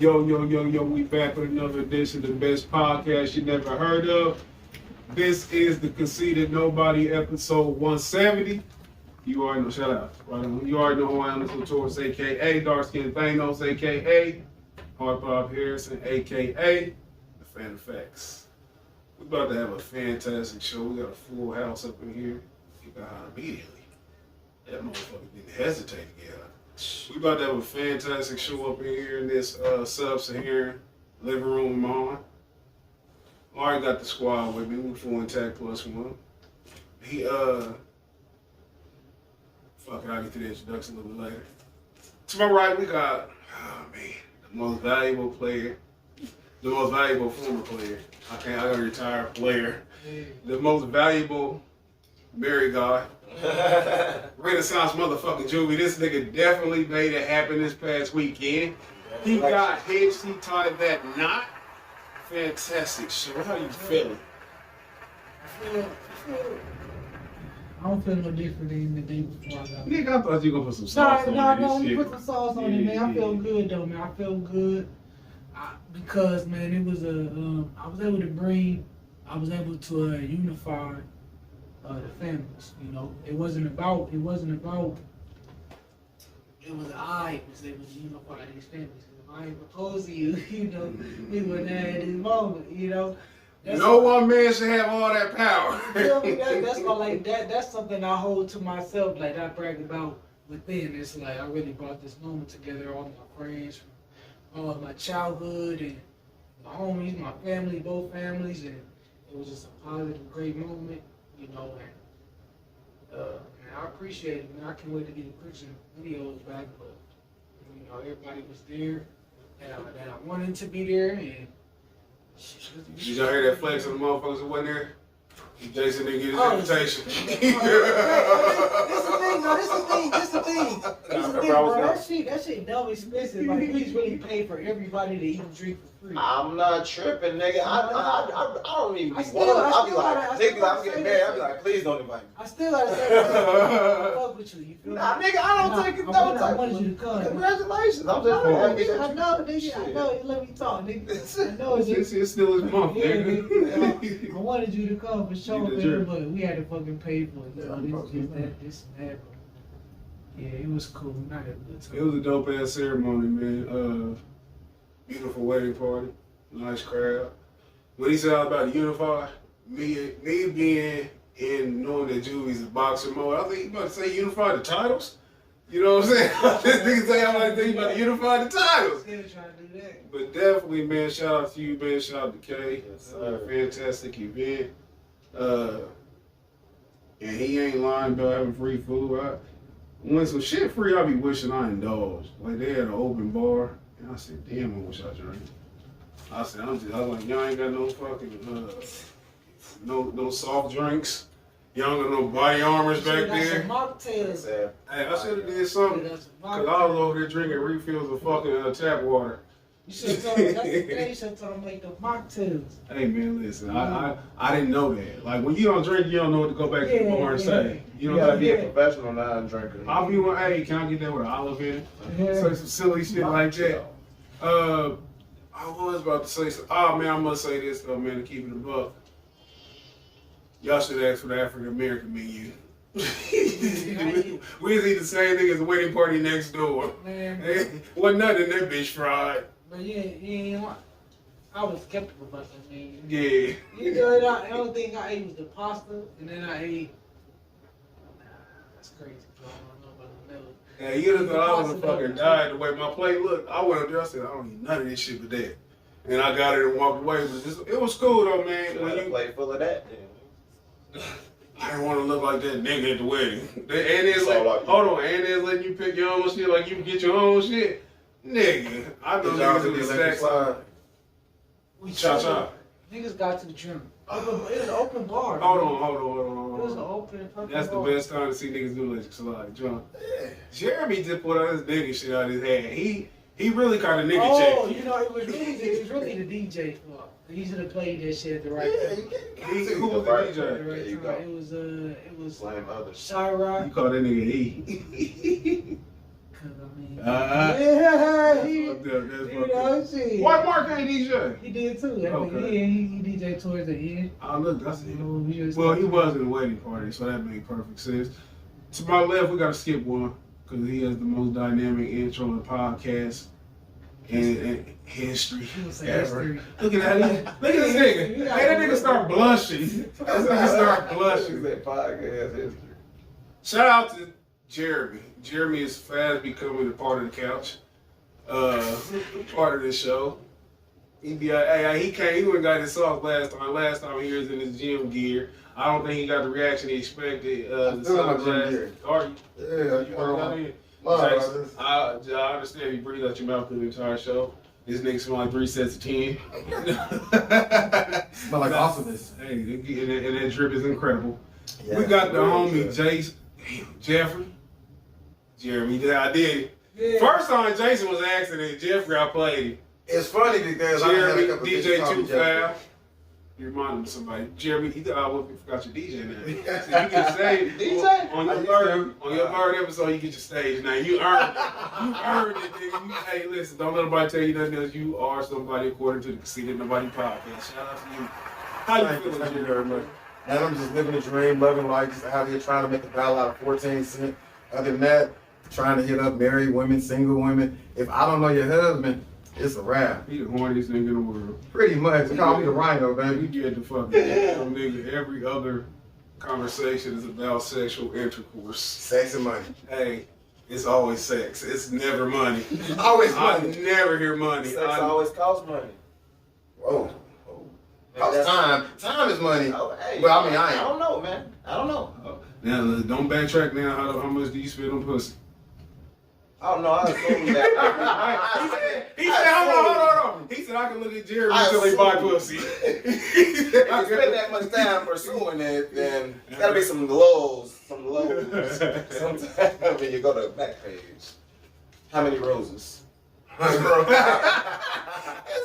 Yo, we back with another edition of the best podcast you never heard of. This is the Conceited Nobody, episode 170. You already know, shout out. Right on. You already know who I am, Mr. Torres, a.k.a. Dark Skin Thanos, a.k.a. Heartthrob Harrison, a.k.a. The Fan Effects. We're about to have a fantastic show. We got a full house up in here. You got out immediately. That motherfucker didn't hesitate to get out. We about to have a fantastic show up in here in this sub-Saharan living room of mine. Already got the squad with me. We full intact plus one. He fuck it, I'll get to the introduction a little bit later. To my right, we got the most valuable player, the most valuable former player. I got a retired player. The most valuable married guy. Renaissance motherfucking Juvie. This nigga definitely made it happen this past weekend. He got hitched, he tied that knot. Fantastic show. How you feeling? I don't feel no different than the day before I got. Nigga, I thought you were gonna put some sauce on No, this shit. put some sauce on it, man. I feel good though, man. I feel good because, man, it was I was able to unify the families. You know, it was I was able to unify these families. If I ain't proposed to you, you know, we wouldn't have had this moment, you know. No one man should have all that power. That's something I hold to myself, like I brag about within. It's like I really brought this moment together, all my friends from all of my childhood and my homies, my family, both families, and it was just a positive, great moment, you know, and I appreciate it, man. I can't wait to get the pictures and videos back, but you know, everybody was there that I wanted to be there, and did y'all hear that flex of the motherfuckers who wasn't there? Jason didn't get his invitation. This the thing, bro. That shit dumb expensive. Like, please really pay for everybody to eat and drink for free. I'm not tripping, nigga. I don't even I be still wanting. I'll be gotta- like, I still nigga, gotta I'm getting say married. that I'll be like, please don't invite me. I still gotta say, fuck with you. You feel me? Nah, nigga, I don't take it. I wanted you to come. Congratulations. I'm just I happy that you. know, nigga. I know. You let me talk, nigga. I know, nigga. It's still his month, Yeah, nigga. I wanted you to come for sure, You the man, jerk. but we had to fucking pay for it. So this and that. But yeah, it was cool. I had a good time. It was a dope ass ceremony, man. Beautiful wedding party, nice crowd. When he said I was about to unify, me being in knowing that Juvie's a boxer mode, I think he about to say unify the titles. You know what I'm saying? This nigga say I'm like, think about to unify the titles. Still trying to do that. But definitely, man, shout out to you, man. Shout out to Kay. Yes, sir. Fantastic event. And he ain't lying about having free food. When some shit free, I be wishing I indulged. Like they had an open bar, and I said, damn, I wish I drank. I was like, y'all ain't got no fucking, no soft drinks. Y'all ain't got no body armors back there. Mocktails. Hey, I should have did something, cause I was over there drinking refills of fucking tap water. You should have told me, that's the thing, you should have told them make the mocktails. Hey man, listen, I didn't know that. Like when you don't drink, you don't know what to go back to the bar and say. You You know gotta what I be a mean? professional non-drinker. I'll be one, hey, can I get that with an olive in it? Yeah. Say some silly shit like that. I was about to say something. Oh man, I must say this though, man, to keep it a buck. Y'all should ask for the African American menu. We was eating the same thing as the wedding party next door. Man, Wasn't nothing in that bitch fried. but yeah, I was skeptical about that, man. Yeah. You know, the only thing I ate was the pasta, and then I ate. That's crazy. I don't know about the milk. Yeah, you'd have thought I was a fucking died the way my plate looked. I went up there, I said, I don't eat none of this shit but that. And I got it and walked away. But it was cool though, man. When you plate full of that, then. I didn't want to look like that nigga at the wedding. And it's like, hold on, and they're letting you pick your own shit like you can get your own shit. Nigga, I know niggas in the stacks. Cha-cha. Niggas got to the gym. It was an open bar. Hold on. It was an open fucking That's the bar. best time to see niggas do electric slide. Drunk. Jeremy just put out his nigga shit out his head. He really kind of nigga checked. Oh, you know, it was really the DJ's fault. He should have played that shit at the right time. Who was the At DJ? the right you time. go. It was Blame others. You Sha'Carri. call that nigga E. Cause I mean, Yeah, he, That's fucked up. That's you fucked know, up. shit. Why Mark ain't DJ? He did too. Okay. Yeah, he DJ towards the end. Oh, look, that's it. You Well, he was in the wedding party, so that made perfect sense. To my left, we got to skip one because he has the most dynamic intro in podcast in history ever. Look at that. Look at this nigga. Hey, that nigga start blushing. That nigga start blushing. That podcast history. Shout out to Jeremy. Jeremy is fast becoming a part of the couch, part of this show. He came. He went and got his sauce last time. Last time he was in his gym gear. I don't think he got the reaction he expected. I'm still in my gym gear. Are you? Yeah, you I understand you breathe out your mouth through the entire show. This nigga smell like 3 sets of 10. Smell like awesomeness. Hey, and that drip is incredible. Yeah, we got the really homie Jason, Jeffrey, Jeremy. Yeah, I did it. Yeah. First time Jason was asking it, Jeffrey, I played it. It's funny because I had Jeremy, a couple of DJ bitches call me 2 Jeffrey. Foul. You reminded me of somebody. Jeremy, you forgot your DJ now. So you get stage DJ? on your third episode. You get your stage now. You earned it. You earned it, nigga. Hey, listen, don't let nobody tell you nothing else. You are somebody according to the Conceited Nobody podcast. Shout out to you. How you feeling, Thank you Jeremy? very much. And I'm just living the dream, loving life, just out here trying to make a dollar out of 14 cents. Other than that, trying to hit up married women, single women. If I don't know your husband, it's a wrap. He the horniest nigga in the world. Pretty much. They call me the rhino, We baby. get the fucking nigga. Every other conversation is about sexual intercourse. Sex and money. Hey, it's always sex. It's never money. Always I money. never hear money. Sex always costs money. Whoa. Cost time. Time is money. Oh, hey, Well, I mean, I don't know, man. I don't know. Now, don't backtrack now. How much do you spend on pussy? I don't know. I assume that. He said, hold on. He said, I can look at Jerry I until he buy assume- pussy. If you spend that much time pursuing it, then there's gotta be some lows. Sometimes when you go to the back page. How many roses? This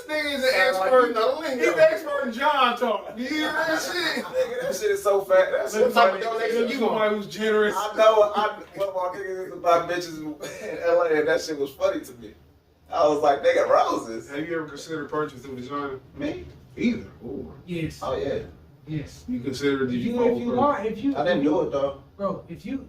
nigga is an expert in the lingo. He's an expert in John talk. You hear that shit? Nigga, that shit is so fat. That's What so type funny. of donation you somebody who's generous? I know. What my niggas about bitches in LA, and that shit was funny to me. I was like, nigga, roses. Have you ever considered purchasing vagina? Me? Either or. Yes. Oh yeah. Yes. You considered If you I didn't do it though. bro, if you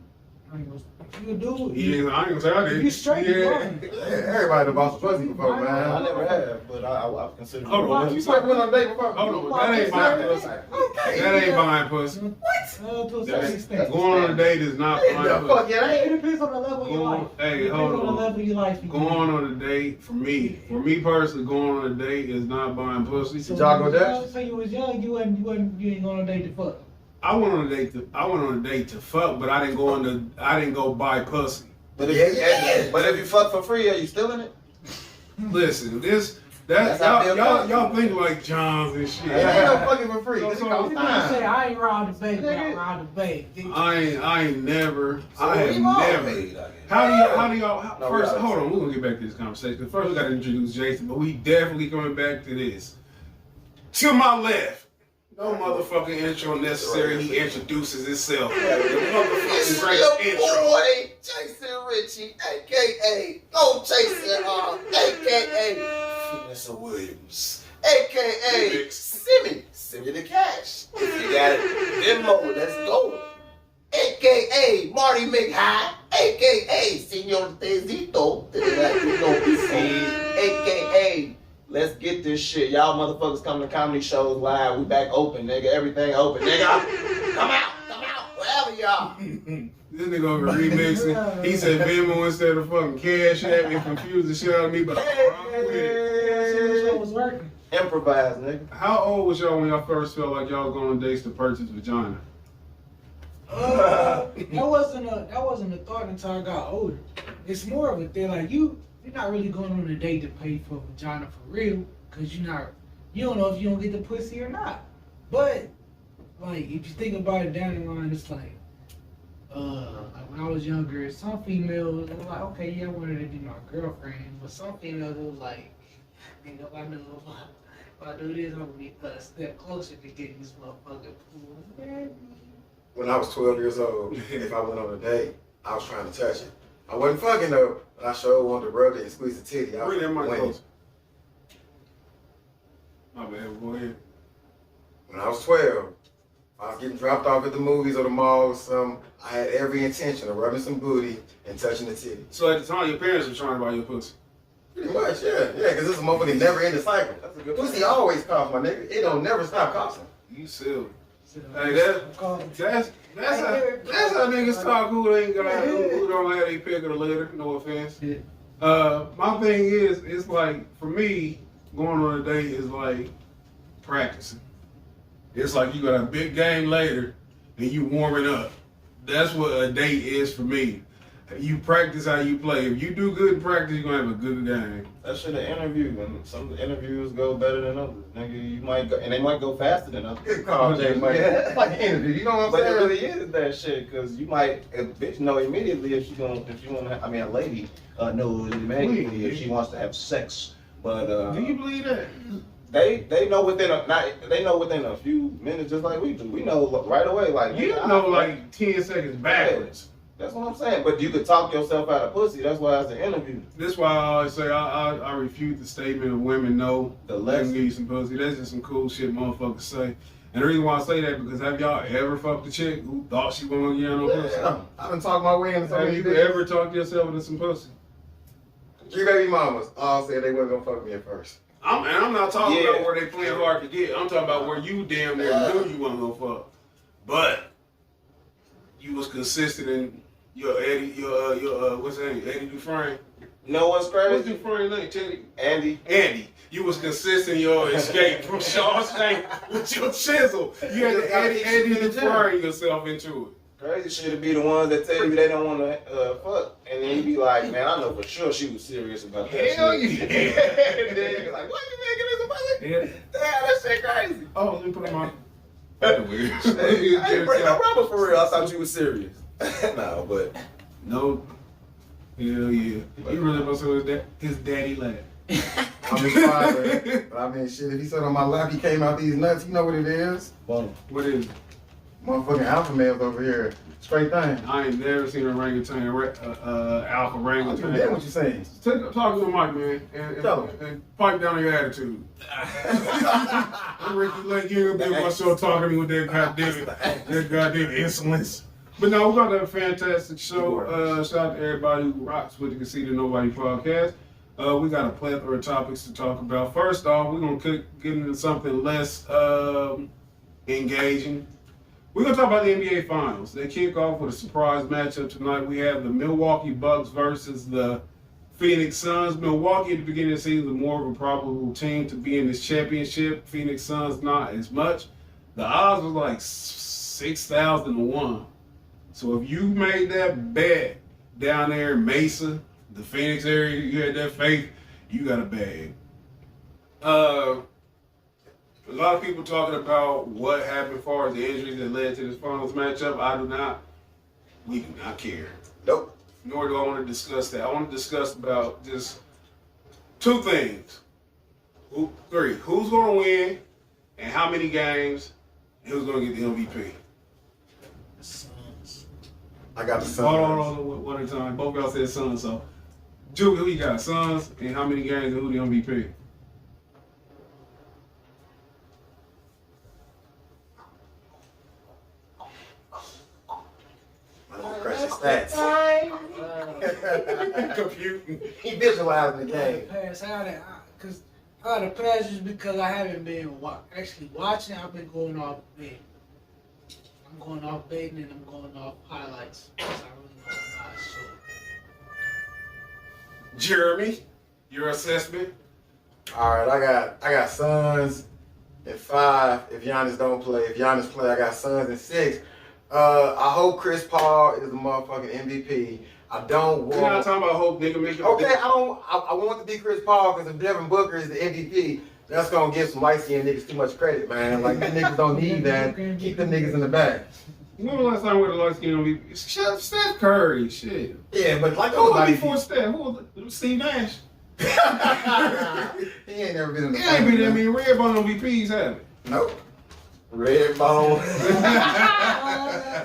do, Yeah, I ain't gonna say I did. you straight, you Yeah. lying. Everybody done bought some pussy before, I man. never have, but I've considered it. Hold on. You like went on a date before? Hold on. That ain't buying pussy. Okay. That ain't buying pussy. To a certain extent. Going on a date is not The buying fuck, pussy. yeah, that It ain't. depends on the level of your life. Hey, It hold depends on the on. level of your life. Going on a date, for me personally, going on a date is not buying pussy. So Y'all go when Dutch? you was young, you ain't going on a date to fuck. I went on a date to fuck, but I didn't go buy pussy. But if you fuck for free, are you still in it? Listen, That's how Bill y'all think like Johns and shit. It ain't no fucking for free. So- It's so- cost You say time. I ain't robbed the bank, I robbed the bank. I ain't never. I So have we've all never. paid, I guess. How do y'all? No, First, we hold gotta- on. We're gonna get back to this conversation. First, we gotta introduce Jason, but we definitely coming back to this. To my left, no motherfucking intro necessary. He introduces himself. The It's motherfucking great your intro. boy, Jason Ritchie, a.k.a. Go Jason a.k.a. Vanessa Williams, a.k.a. Send me the cash. If you got it, Venmo, let's go. A.k.a. Marty McHigh, a.k.a. Senor Tezito, a.k.a. Let's get this shit. Y'all motherfuckers come to comedy shows live. We back open, nigga. Everything open, nigga. Come out, wherever y'all. This nigga over remixing. He said Venmo instead of fucking Cash App and confused the shit out of me, but I'm with it. That was working. Improvise, nigga. How old was y'all when y'all first felt like y'all going on dates to purchase vagina? That wasn't a thought until I got older. It's more of a thing like you're not really going on a date to pay for a vagina for real, cause you don't know if you don't get the pussy or not. But like if you think about it down the line, it's like when I was younger, some females were like, okay, yeah, I wanted to be my girlfriend, but some females was like, if I do this, I'm gonna be a step closer to getting this motherfucker pool. When I was 12 years old, if I went on a date, I was trying to touch it. I wasn't fucking though, but I sure wanted to rub it and squeeze the titty. I Bring that mic went. closer. My bad, go ahead. When I was 12, I was getting dropped off at the movies or the mall or something. I had every intention of rubbing some booty and touching the titty. So at the time, your parents were trying to buy your pussy. Pretty much, yeah. Yeah, because this is a motherfucking never ending cycle. That's a good Pussy always costs, my nigga. It don't never stop costing. You silly. So, Hey, that's how niggas talk who ain't got who don't have their pick of the litter. No offense. Yeah. My thing is, it's like for me, going on a date is like practicing. It's like you got a big game later and you warming up. That's what a date is for me. You practice how you play. If you do good in practice, you're gonna have a good game. That shit an interview, and some interviews go better than others. Nigga, you might go, and they might go faster than others. Good call, Jay, man. It's like an interview. You know what I'm But it saying? really is that shit, cause you might a bitch know immediately if you want to. I mean, a lady knows immediately if she wants to have sex. But Do you believe that? they know within a few minutes, just like we do. We know right away, like You nigga, know, I- like 10 seconds backwards. That's what I'm saying. But you could talk yourself out of pussy. That's why it's an interview. That's why I always say I refute the statement of women know The they less can give you some pussy. That's just some cool shit motherfuckers say. And the reason why I say that because have y'all ever fucked a chick who thought she wasn't gonna get no pussy? Yeah. I done talked my way into so Have many you bitches. ever talked yourself into some pussy? 3 baby mamas all said they wasn't gonna fuck me at first. I'm not talking Yeah. about where they playing hard to get. I'm talking about where you damn near knew you wasn't gonna fuck. But you was consistent in your Eddie, what's that name? Eddie Dufresne. You know what's What's crazy? Dufresne name? Teddy? Andy. Andy, you was consistent in your escape from Shawshank with your chisel. You had to Eddie Dufresne yourself into it. Crazy shit to be the ones that tell you they don't want to fuck, and then you be like, man, I know for sure she was serious about that Hell shit. yeah. And then you be like, what you making this about? Yeah. Damn, that shit crazy. Oh, let me put on my. That's weird. I ain't bring no rubber for real. I thought you was serious. No, but No. Hell yeah. He really must have his daddy laugh. I'm his father. But I mean, shit, if he sat on my lap, he came out these nuts. You know what it is? well, What is it? Motherfucking alpha males over here. Straight thing. I ain't never seen an orangutan, alpha I orangutan. understand what you're saying. Talk to the mic, man, Tell him. and pipe down your attitude. I'm Ricky Lake. You ain't gonna be on my show talking to me with that goddamn insolence. But no, we got a fantastic show. Shout out to everybody who rocks with the Conceited Nobody podcast. We got a plethora of topics to talk about. First off, we're gonna get into something less engaging. We're going to talk about the NBA Finals. They kick off with a surprise matchup tonight. We have the Milwaukee Bucks versus the Phoenix Suns. Milwaukee at the beginning of the season was more of a probable team to be in this championship. Phoenix Suns not as much. The odds was like 6,000 to 1. So if you made that bet down there in Mesa, the Phoenix area, you had that faith, you got a bag. A lot of people talking about what happened as far as the injuries that led to this finals matchup. I do not. We do not care. nope. Nor do I want to discuss that. I want to discuss about just 2 things. 3. Who's going to win and how many games and who's going to get the MVP. Suns. I got the sun. Hold on, one at a time. Both of y'all said Suns, so. Julie, who you got? Suns and how many games and who the MVP? Precious stats. Computing. He visualizing the game. Pass out it, cause I gotta pass just because I haven't been actually watching. I've been going off betting. I'm going off betting and I'm going off highlights. 'Cause I really don't know. So Jeremy, your assessment? All right, I got Suns at 5. If Giannis don't play, if Giannis play, I got Suns at 6. I hope Chris Paul is the motherfucking MVP. I don't We're not want. talking about hope, nigga. Make it Okay, I want it to be Chris Paul because if Devin Booker is the MVP, that's gonna give some light skinned niggas too much credit, man. Like these niggas don't need that. Keep them niggas in the back. When was the last time we had a light skin on me? Steph Curry, shit. Yeah, but like Who was nobody. before Steph? Who was it? Steve Nash? He ain't never been in the. He ain't been that many red bone MVPs, have it? Nope. Red bone.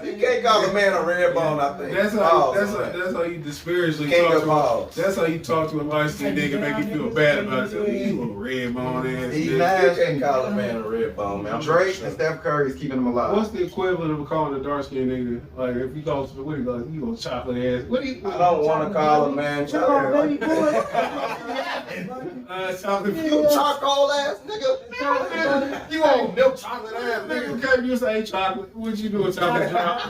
You can't can't call a man a red bone, I think. That's how you disparagingly talk to. That's how you talk to a light-skinned nigga, make you feel bad about it. You little red bone ass. You can't call a man a red bone, man. Drake and Steph Curry is keeping him alive. What's the equivalent of calling a dark-skinned nigga? Like if you go to what do you go? You go chocolate ass. What do you? I don't want to call a man chocolate. Chocolate. You charcoal ass nigga. You want milk chocolate ass nigga? Okay, you say chocolate. What you doing, chocolate drop?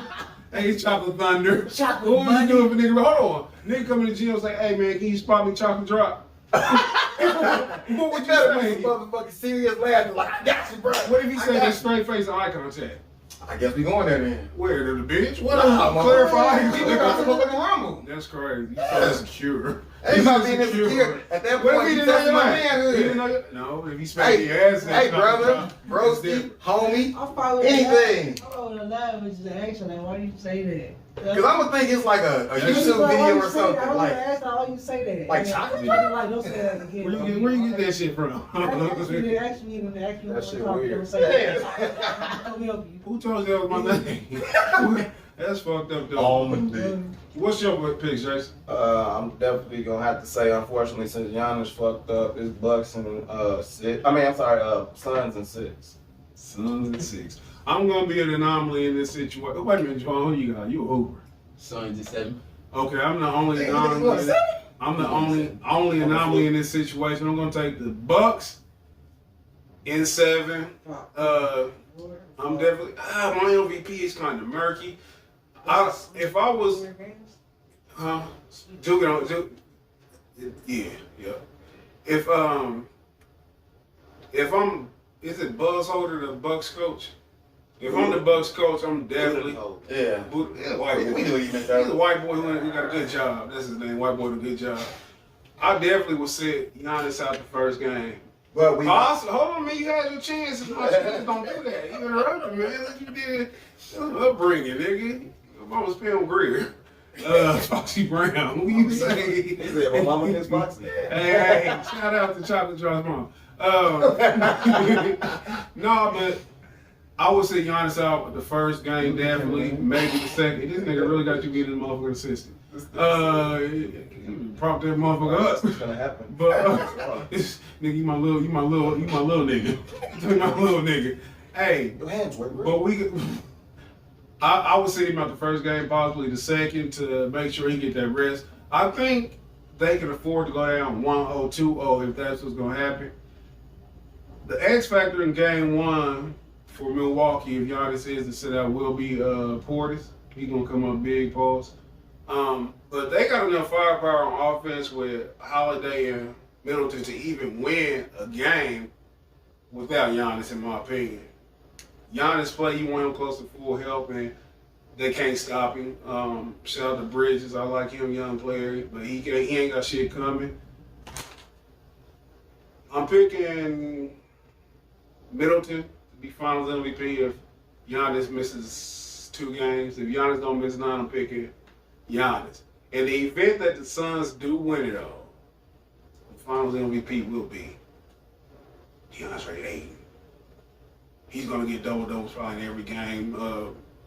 Hey, chocolate thunder. Chocolate what was you bunny. doing for nigga? Hold on. Nigga come in the gym and say, hey man, can you spot me chocolate drop? What would you say? Motherfucking serious laugh. Like, I got you, bro. What if he say that straight face and eye contact? I guess we going there then. Where to the bench? What? Nah, Clarify. We got to motherfucking rumble. That's crazy. You so insecure. Hey, you might be insecure. At that What point, if he you didn't know touched your my ass? He manhood. didn't know your... No, if he smacked Hey, your ass. hey, brother, broski, homie, I follow anything. I follow the line, which is actually, why do you say that? Cause I'm gonna think it's like a YouTube Why video you or say that? something. I was Like, gonna ask how you say that. like chocolate. Like, don't say that again. Where you get that shit from? Actually, when they ask me That shit what weird. don't say that. Let me help you. Who told you that was my name? That's fucked up though. What's your pick, Jason? I'm definitely gonna have to say, unfortunately, since Giannis fucked up, it's Bucks and six. I mean, I'm sorry, Suns and 6. Suns and 6. I'm gonna be an anomaly in this situation. Wait a minute, John, who you got? You a Hoover. Suns and 7. Okay, I'm the only anomaly. I'm the only anomaly in this situation. I'm gonna take the Bucks in 7. I'm definitely my MVP is kind of murky. If I was Duke, yeah. If I'm, is it Buzz Holder, the Bucks coach? If I'm the Bucks coach, I'm definitely yeah. white boy. We knew you meant He's a that. white boy who got a good job. That's his name. White boy with a good job. I definitely would sit Giannis out the first game. But we. Hold on, man. You had your chances. No, just don't do that. You interrupted, man. Look, you did upbringing, nigga. I was Pam Greer. Foxy Brown. What you say? He said, my mama gets Foxy. Hey, shout out to Chocolate Drop's mom. No, but I would say Giannis out the first game, definitely. Maybe the second. This nigga really got you getting the motherfucker assistant. Prop that motherfucker up. What's gonna happen? But nigga, you my little nigga. You my little nigga. Hey, Your hands work, bro. but I would sit him out the first game, possibly the second, to make sure he get that rest. I think they can afford to go down 1-0, 2-0 if that's what's gonna happen. The X factor in game 1 for Milwaukee, if Giannis is to sit out, will be Portis. He's gonna come up big, pause. But they got enough firepower on offense with Holiday and Middleton to even win a game without Giannis, in my opinion. Giannis play, you want him close to full health, and they can't stop him. Shout out to Bridges, I like him, young player, but he ain't got shit coming. I'm picking Middleton to be Finals MVP if Giannis misses 2 games. If Giannis don't miss 9, I'm picking Giannis. In the event that the Suns do win it all, the Finals MVP will be DeAndre Ayton. He's gonna get double-doubles probably in every game.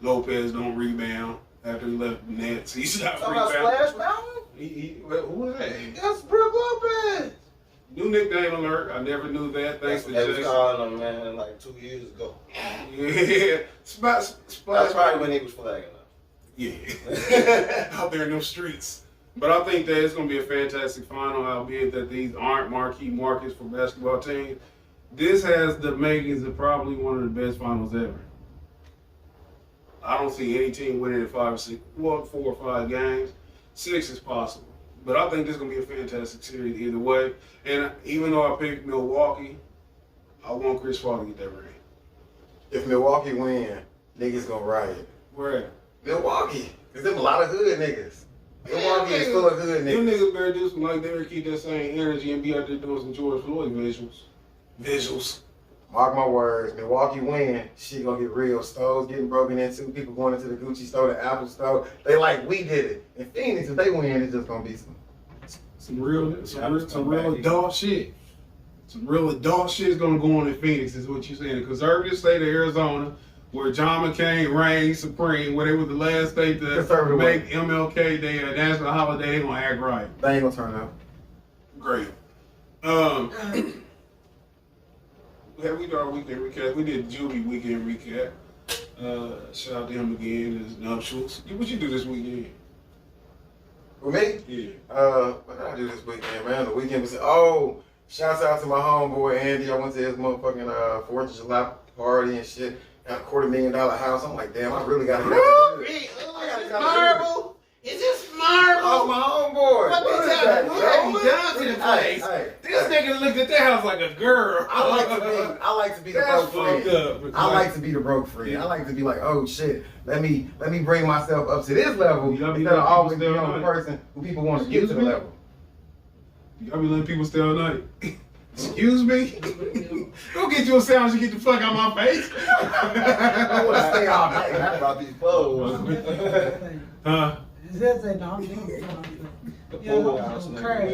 Lopez don't rebound after he left the Nets. He's not Talking about rebounding. Splash Mountain? Who was that? That's Brook Lopez. New nickname alert. I never knew that. Thanks to They was Jason. calling him, man, like 2 years ago. Yeah. Splash. That's probably when he was flagging up. Yeah. Out there in those streets. But I think that it's going to be a fantastic final, albeit that these aren't marquee markets for basketball teams. This has the makings of probably one of the best finals ever. I don't see any team winning in 4 or 5 games. 6 is possible. But I think this is going to be a fantastic series either way. And even though I picked Milwaukee, I want Chris Paul to get that ring. If Milwaukee win, niggas gonna riot. Where at? Milwaukee, cause there's a lot of hood niggas. Milwaukee is full of hood Them niggas. niggas better do some like they keep that same energy and be out there doing some George Floyd visuals. Mark my words, Milwaukee win, shit gonna get real. Stores getting broken into, people going into the Gucci store, the Apple store. They like, we did it. In Phoenix, if they win, it's just gonna be Some real adult shit. Some real adult shit is gonna go on in Phoenix, is what you're saying. The conservative state of Arizona, where John McCain reigned supreme, where they were the last state to Conservative make MLK Day a national holiday, they gonna act right. They ain't gonna turn up. Great. Have we done our weekend recap? We did Juvie weekend recap. Shout out to him again, his nuptials. What you do this weekend? With me? Yeah. What did I do this weekend, man? The weekend was shouts out to my homeboy Andy. I went to his motherfucking 4th of July party and shit. Got a $250,000 house. I'm like, damn, I really gotta go. Marble? Is this marble? Oh, my homeboy. What is that? What Down to the place. Hey, This nigga looked at that house like a girl. I like to be the That's broke fucked friend. up. I like to be the broke friend. I like to be like, oh shit, let me bring myself up to this level You gotta be instead of letting always people being stay the all night. person who people want to get Excuse to the me? level. I be letting people stay all night. Excuse me? Go get you a sandwich and get the fuck out my face. I want to stay all night. How about these clothes? Huh? That's it, no, I'm gonna crash.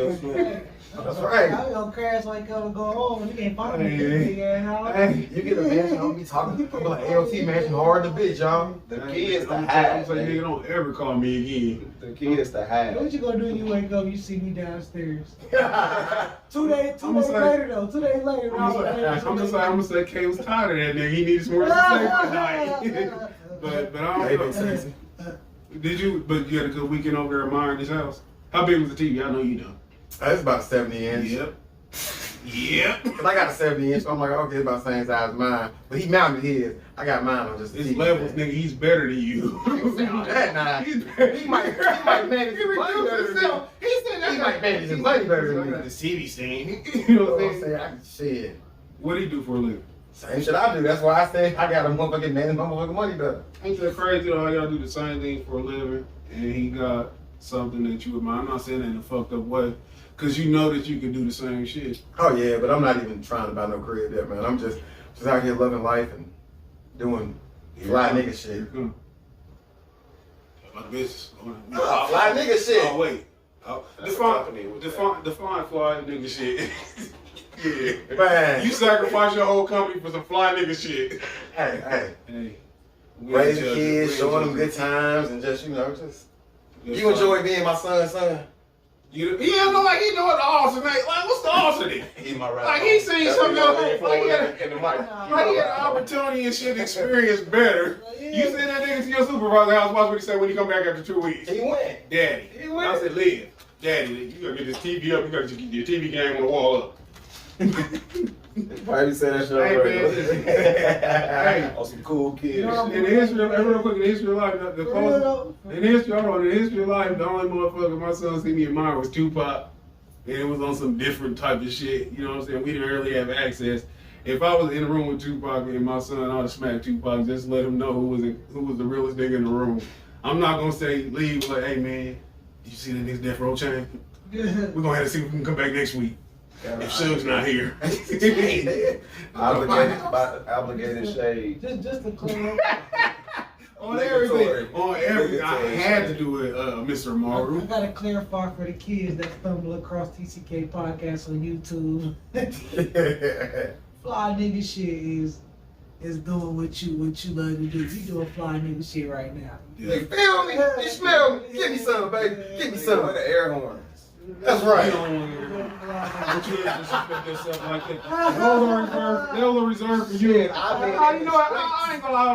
That's right. I'm gonna crash like go home. You can't find me. Hey, you get a mansion, I'll be talking to people like AOT mansion hard to bitch, y'all. The kids to I'm hide. saying, nigga, don't ever call me again. The kids to hide. What you gonna do when you wake up? You see me downstairs. 2 days I'ma say- later though. 2 days later. I'm gonna say Kay was tired of that nigga. He needed some more to say for night. but I Hey, don't big know. sexy. But you had a good weekend over there admiring this house. How big was the TV? I know you know. It's about 70 inch. Yep. Cause I got a 70 inch, so I'm like, okay, it's about the same size as mine. But he mounted his. I got mine on just the It's TV. levels, nigga. He's better than you. That nah. He's better. He might manage his money better than me. He said He might manage his money better than me. The TV scene. You know what I'm saying? I can shit. What do you do for a living? Same shit I do. That's why I say I got a motherfucking manage my motherfucking money better. Ain't that crazy though how y'all do the same thing for a living and he got something that you admire? I'm not saying that in a fucked up way. Cause you know that you can do the same shit. Oh yeah, but I'm not even trying to buy no crib yet, man. I'm just out here loving life and doing fly nigga shit. About business. Oh, fly nigga shit. Oh wait. That's a company with Define fly nigga shit. Yeah. Man. You sacrifice your whole company for some fly nigga shit. Hey. Hey. Raising kids, showing them good times, and just, you enjoy being my son's son. He don't know, like, he know what the alternate. Like, what's the alternate? He my right. Like, he seen something else. Like, he had in the mic. an opportunity and shit experience better. You send that nigga to your supervisor house, watch what he say when he come back after 2 weeks. He went. Daddy. I said, live. Daddy, you gotta get this TV up. You gotta get your TV game on the wall up. Probably say that shit Hey, already. Hey. On some cool kids. You know, In the history of, real quick, in the history of life, the closest, in the history of life, the only motherfucker my son see me admire was Tupac. And it was on some different type of shit. You know what I'm saying? We didn't really have access. If I was in the room with Tupac and my son, I'd smack Tupac, just let him know who was the realest nigga in the room. I'm not gonna say leave like, hey man, did you see that nigga's death row chain? We're gonna have to see if we can come back next week. If Suge's not here. Obligated shade. Just to clear up. On everything. On everything. I had to do it, Mr. I Amaru. gotta clarify for the kids that stumble across TCKPodcast on YouTube. Fly nigga shit is doing what you love to do. You doing fly nigga shit right now. You feel me? You smell me? Give me some, baby. Give me some. With the air horns. That's right. You don't want to hear that. But you didn't disrespect yourself like that. That was a reserve for you. Shit, I mean, You know what? I ain't gonna lie.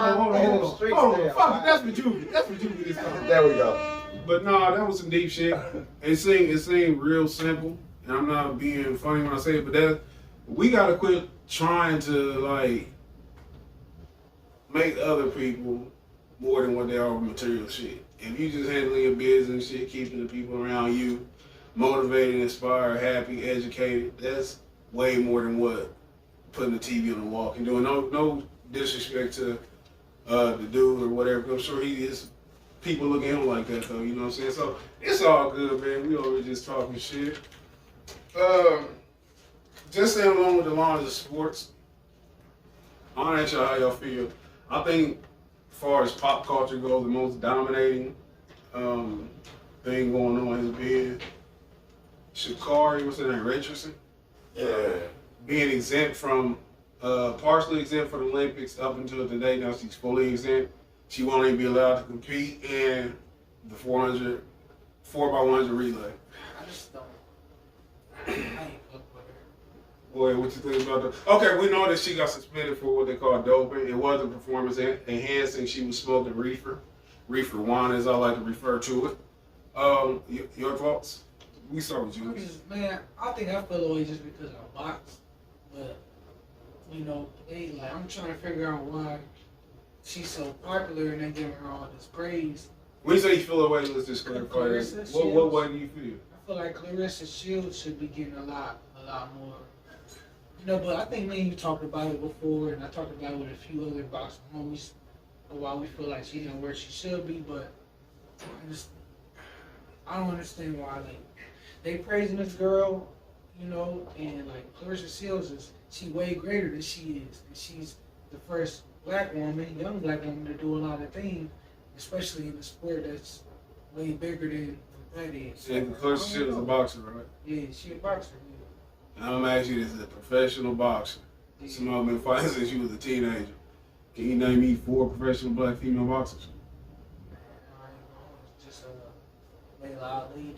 Hold on. Fuck it. That's for Juvie. That's for Juvie this time. There we go. But nah, that was some deep shit. It seemed real simple. And I'm not being funny when I say it, but we gotta quit trying to like make other people more than what they are with material shit. If you just handling your business shit, keeping the people around you motivated, inspired, happy, educated, that's way more than what putting the TV on the wall can do. And no disrespect to the dude or whatever. I'm sure he is. People look at him like that though, you know what I'm saying? So it's all good, man. We always just talking shit. Just saying along with the lines of sports, I want to ask y'all how y'all feel. I think as far as pop culture goes, the most dominating thing going on has been Sha'Carri, what's her name, Richardson? Yeah. Being exempt from partially exempt for the Olympics up until today. Now she's fully exempt. She won't even be allowed to compete in the 4x100 relay. I just don't. I ain't fuck with her. Boy, what you think about that? Okay, we know that she got suspended for what they call doping. It wasn't performance enhancing. She was smoking reefer wine, as I like to refer to it. Your thoughts? We start with you. Man, I think I feel away just because I box, but I'm trying to figure out why she's so popular and they giving her all this praise. When you say you feel away, let's just clarify that. What way do you feel? I feel like Clarissa Shields should be getting a lot more. But I think me and you talked about it before, and I talked about it with a few other boxing homies. Why we feel like she's not where she should be, but I don't understand why they praising this girl, and Clarissa Shields she way greater than she is, and she's the first young black woman to do a lot of things, especially in the sport that's way bigger than that is. And Clarissa Shields is a boxer, right? Yeah, she a boxer. And I'm gonna ask you this: as a professional boxer, somebody been fighting since you was a teenager. Can you name me 4 professional black female boxers? Just Layla Ali.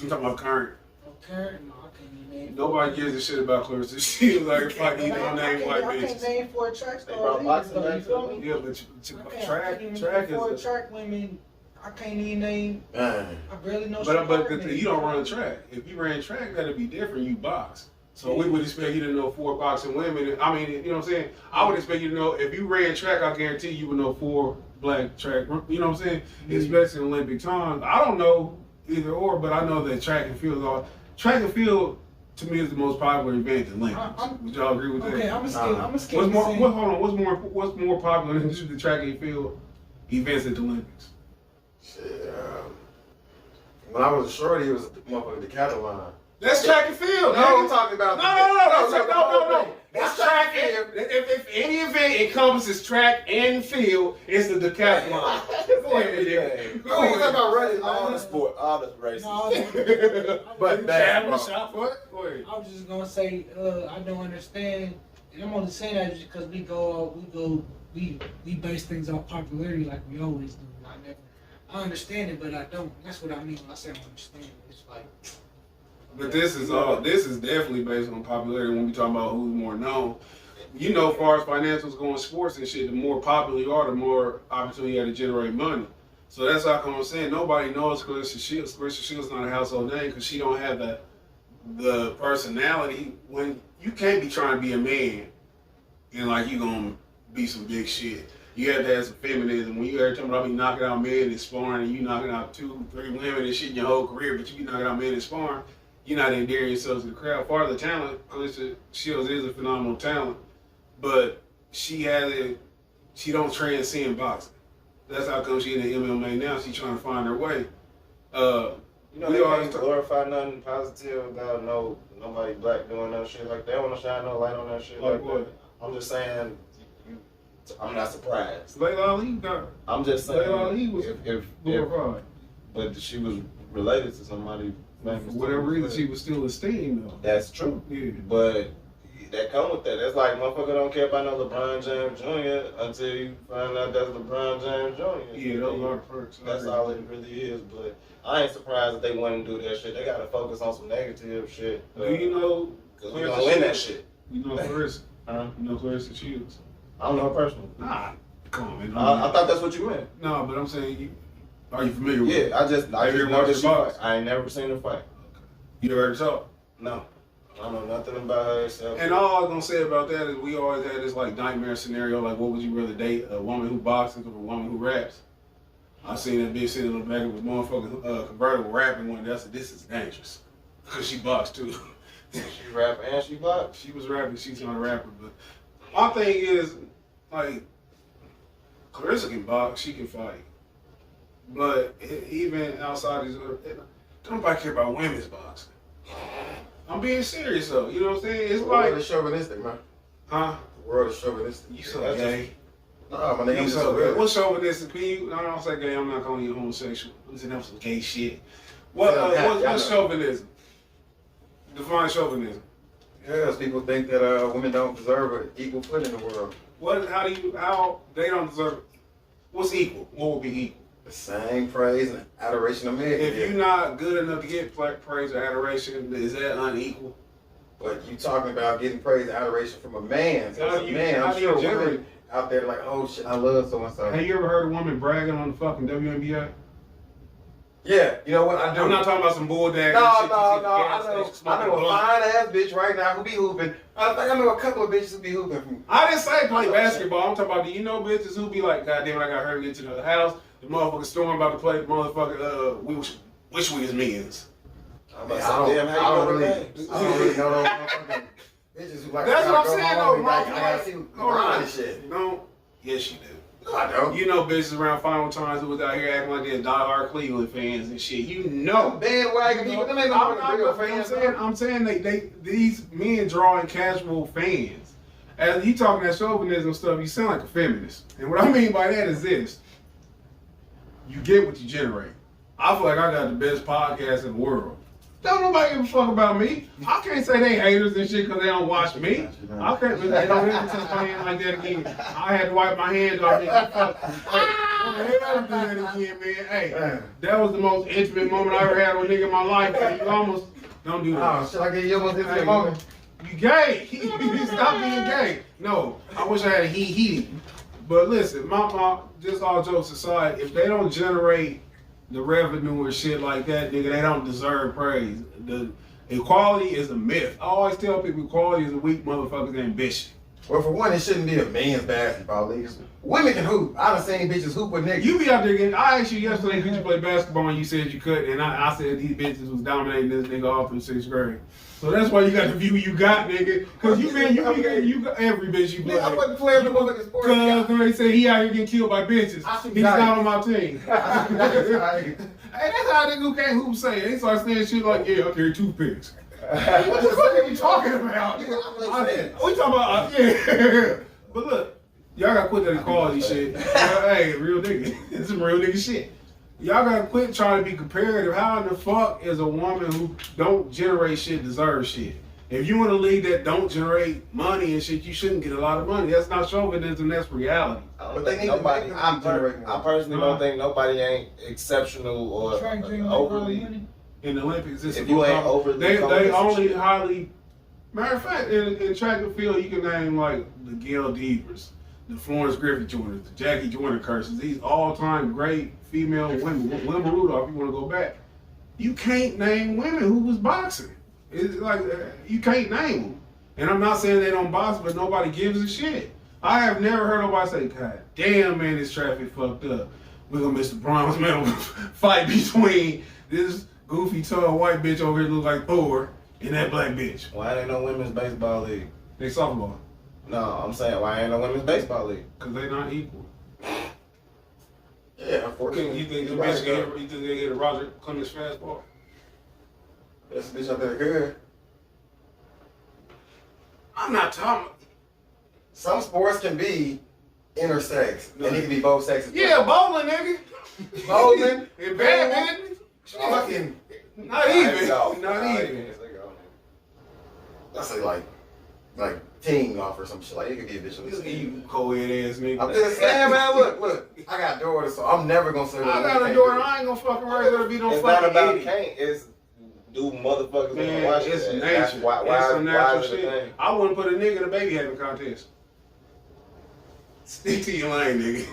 I'm talking about current. Current? No, I can't even name. Nobody gives a shit about Clarissa Shields. Like if I need to name white I can't bitches. name 4 track They brought stars. boxing either, back though, to you them. feel me? Yeah, but I track can't track name 4 is. track women. I can't even name. Man. I barely know. But you don't run track. If you ran track, that'd be different. You box. So we would expect you to know 4 boxing women. I mean, you know what I'm saying? I would expect you to know, if you ran track, I guarantee you would know 4 black track, you know what I'm saying? Especially in Olympic times. I don't know either or, but I know that track and field to me is the most popular event in Olympics. Would y'all agree with that? Okay, I'm gonna skip. What's more popular than the track and field events at the Olympics? Shit, when I was a shorty, it was motherfucking decathlon. That's track and field. No, I'm talking about No. That's track and field. If any event encompasses track and field, it's the decathlon. Go ahead, nigga. Go ahead. About running all the sport, all the races. But Javelin, basketball. shot put. Go ahead. I was just gonna say, I don't understand, and I'm only saying that just because we base things off popularity like we always do. I understand it, but I don't. That's what I mean when I say I don't understand it. It's like. But this is definitely based on popularity when we talk about who's more known. As far as financials go in sports and shit, the more popular you are, the more opportunity you have to generate money. So that's how I'm saying nobody knows Clarissa Shields. Clarissa Shields is not a household name because she don't have the personality. When you can't be trying to be a man and you gonna be some big shit. You have to have some feminism. When you ever talking about me knocking out men and sparring and you knocking out 2, 3 women and shit in your whole career, but you be knocking out men and sparring, you're not endearing yourself to the crowd. Part of the talent, Clarissa Shields is a phenomenal talent, but she don't transcend boxing. That's how come she in the MMA now. She's trying to find her way. They always glorify nothing positive about nobody black doing no shit like that. They want to shine no light on that shit like that. I'm just saying, I'm not surprised. Layla Ali got. I'm just saying, Layla Ali was glorified. But she was related to somebody. For whatever reason, she was still esteemed though. That's true. Yeah. But that come with that. That's like motherfucker don't care about no LeBron James Jr. until you find out that's LeBron James Jr. Yeah, those are perks. That's all it really is. But I ain't surprised that they want to do that shit. They gotta focus on some negative shit. Do you know? Cause we gonna win that shit. You know Clarissa? Huh? You know Clarissa Shields? I don't know her personally. Nah, come on, man. I thought that's what you meant. No, but I'm saying, are you familiar with her? Yeah, I just know that she fight. I ain't never seen her fight. You ever heard her talk? No. I don't know nothing about her except. And all I was gonna say about that is we always had this nightmare scenario, what would you rather date, a woman who boxes or a woman who raps? I seen that bitch sitting in the back of a motherfucking convertible rapping one day. I said, this is dangerous. Because she boxed too. She rap and she box. She was rapping, she's not a rapper. But my thing is, Clarissa can box, she can fight. But even outside these don't nobody care about women's boxing. I'm being serious though, you know what I'm saying? It's The world is chauvinistic, man. Huh? The world is chauvinistic. You so gay. Nah, my nigga, I'm You just so so gay. good. What's chauvinistic? No, I don't say gay, I'm not calling you homosexual. I'm saying that was some gay shit. What's chauvinism? Define chauvinism. Yes, people think that women don't deserve an equal foot in the world. How they don't deserve it? What's equal? What would be equal? The same praise and adoration of men. If you're not good enough to get praise or adoration, is that unequal? But you talking about getting praise and adoration from a man. So How as do a you- man, how I'm do you sure generate- women out there like, oh shit, I love so and so. Have you ever heard a woman bragging on the fucking WNBA? Yeah, you know what I do? I'm not talking about some bulldag. No, shit you see no, at the no. gas I know station smoking a blunt. fine ass bitch right now who be hooping. I think I know a couple of bitches who be hooping from. I didn't say play basketball. I'm talking about, do you know bitches who be like, God damn it, I got her to get to the house. The motherfucker storm about to play the motherfucker, wish we was men's. I'm Man, about to say, damn, how you know the names? I don't really know those motherfucking bitches who like. That's I what I'm gotta go saying, home though, and, like, I gotta Mike. see Hold LeBron on. and shit. No. Yes, you do. No, I don't. You know bitches around Final Times who was out here acting like they're diehard Cleveland fans and shit. You know. Bandwagon people, them ain't I'm no not, real but fans. I'm saying these men drawing casual fans. As you talking that chauvinism stuff, you sound like a feminist. And what I mean by that is this: you get what you generate. I feel like I got the best podcast in the world. Don't nobody give a fuck about me. I can't say they haters and shit because they don't watch me. I can't. They don't ever complain like that again. I had to wipe my hands off. Hey, don't do that again, man. Hey, that was the most intimate moment I ever had with a nigga in my life. So you almost don't do that. Oh, should I get you almost into the moment? You gay. Stop being gay. No, I wish I had a he. But listen, my just all jokes aside, if they don't generate the revenue or shit like that, nigga, they don't deserve praise. The equality is a myth. I always tell people equality is a weak motherfucker's ambition. Well, for one, it shouldn't be a men's basketball league. Women can hoop. I done seen bitches hoop with niggas. You be out there getting. I asked you yesterday, could you play basketball? And you said you couldn't. And I said these bitches was dominating this nigga all through 6th grade. So that's why you got the view you got, nigga. Cause you got every bitch you play. Nigga, I wasn't playing the motherfucking sport. Cause they say he out here getting killed by bitches. He's not on my team. Hey, that's how a nigga who can't hoop say it. They start saying shit like, yeah, I carry toothpicks. What the fuck are we talking about? We talking about, yeah. But look, y'all gotta quit that equality shit. Hey, real nigga. It's some real nigga shit. Y'all gotta quit trying to be comparative. How in the fuck is a woman who don't generate shit deserve shit? If you in a league that don't generate money and shit, you shouldn't get a lot of money. That's not chauvinism, that's reality. But they need Nobody. to I personally don't think nobody ain't exceptional or Trying to overly. In the Olympics, it's If you ain't overly they confident only shit. highly. Matter of fact, in track and field, you can name like the Gail Devers, the Florence Griffith Joyners, the Jackie Joyner curses. These all-time great female women. Wilma Rudolph, if you want to go back, you can't name women who was boxing. It's like you can't name them. And I'm not saying they don't box, but nobody gives a shit. I have never heard nobody say, "God damn, man, this traffic fucked up. We're gonna miss the bronze medal fight between this goofy tall white bitch over here look like Thor and that black bitch." Why ain't no women's baseball league? They softball. No, I'm saying why ain't no women's baseball league? Cause they not equal. Yeah, Okay, unfortunately. you think the Right, bitch you think they get a Roger Clemens fastball? That's a bitch out there good. I'm not talking. Some sports can be intersex, and it can be both sexes. Yeah, bowling, nigga. Bowling, And badminton. fucking. Not even. Not even. I say like team golf or some shit. Like it could be a bitch on Look this. at you, co-ed ass nigga. I'm just saying, man. Look. I got daughters, so I'm never gonna say. I got a daughter. I ain't gonna fucking raise her to be no It's not fucking about idiot. can't. It's do motherfuckers Man, wanna watch it's it. nature. That's why It's a natural is it a shit. thing? I wouldn't put a nigga in a baby having contest. Stick to your lane, nigga.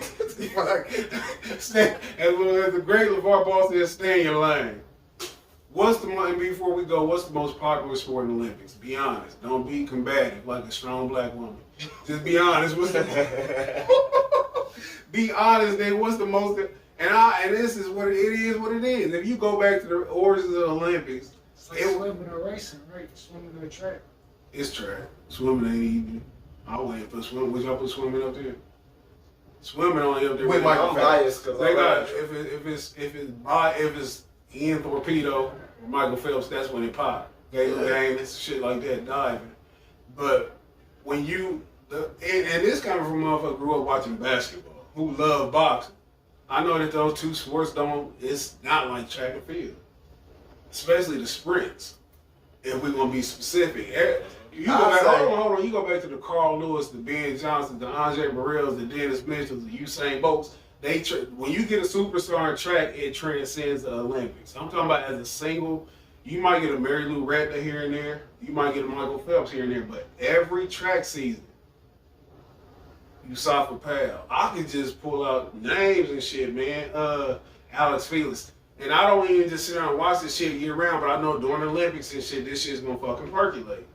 As the great LeVar Ball said, stay in your lane. And before we go, what's the most popular sport in the Olympics? Be honest. Don't be combative like a strong black woman. Just be honest. Be honest, nigga. What's the most? And this is what it is. What it is. If you go back to the origins of the Olympics, It's like swimming or racing, right? Swimming or track. it's track. Swimming ain't even. I wouldn't put swimming. Would y'all put swimming up there? Swimming only up there With Michael I'm biased because They got if it's Ian Torpedo or Michael Phelps, that's when it pop. Game and shit like that, diving. But when and this coming from a motherfucker who grew up watching basketball, who love boxing. I know that those two sports it's not like track and field. Especially the sprints. If we're gonna be specific. You go back, hold on. You go back to the Carl Lewis, the Ben Johnson, the Andre Burrells, the Dennis Mitchells, the Usain Bolts. When you get a superstar in track, it transcends the Olympics. I'm talking about as a single. You might get a Mary Lou Retton here and there. You might get a Michael Phelps here and there. But every track season, Yusafa Powell. I could just pull out names and shit, man. Alex Felix. And I don't even just sit down and watch this shit year round, but I know during the Olympics and shit, this shit's gonna fucking percolate.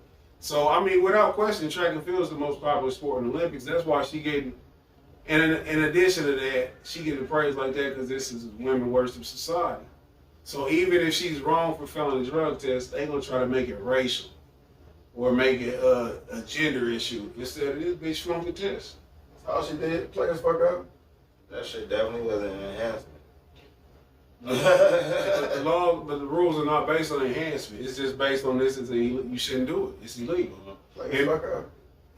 So, I mean, without question, track and field is the most popular sport in the Olympics. That's why she getting, and in addition to that, she getting praise like that because this is women worship society. So even if she's wrong for failing a drug test, they gonna try to make it racial or make it a gender issue instead of this bitch flunked the test. That's all she did. Players fuck up. That shit definitely was an enhancement. But the rules are not based on enhancement. It's just based on this. You shouldn't do it. It's illegal. Players fuck up.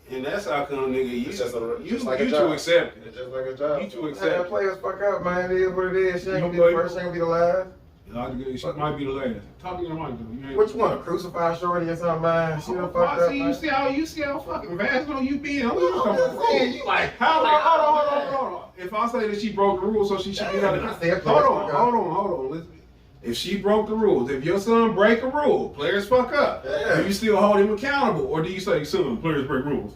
And that's how come, nigga. You like a too job. accepting. It's just like a job. You too Man, accepting. players fuck up, man. It is what it is. She ain't gonna be the first. She ain't gonna be the last. She might be the last. Talk to your mic, though. What you want, to crucify shorty or something, man? She done fucked up, man. You see how fucking vaginal you be? I'm just saying, you like, hold on. If I say that she broke the rules, so she should be held accountable. Hold on. Listen. If she broke the rules, if your son break a rule, players fuck up. Yeah. Do you still hold him accountable, or do you say, son, players break rules?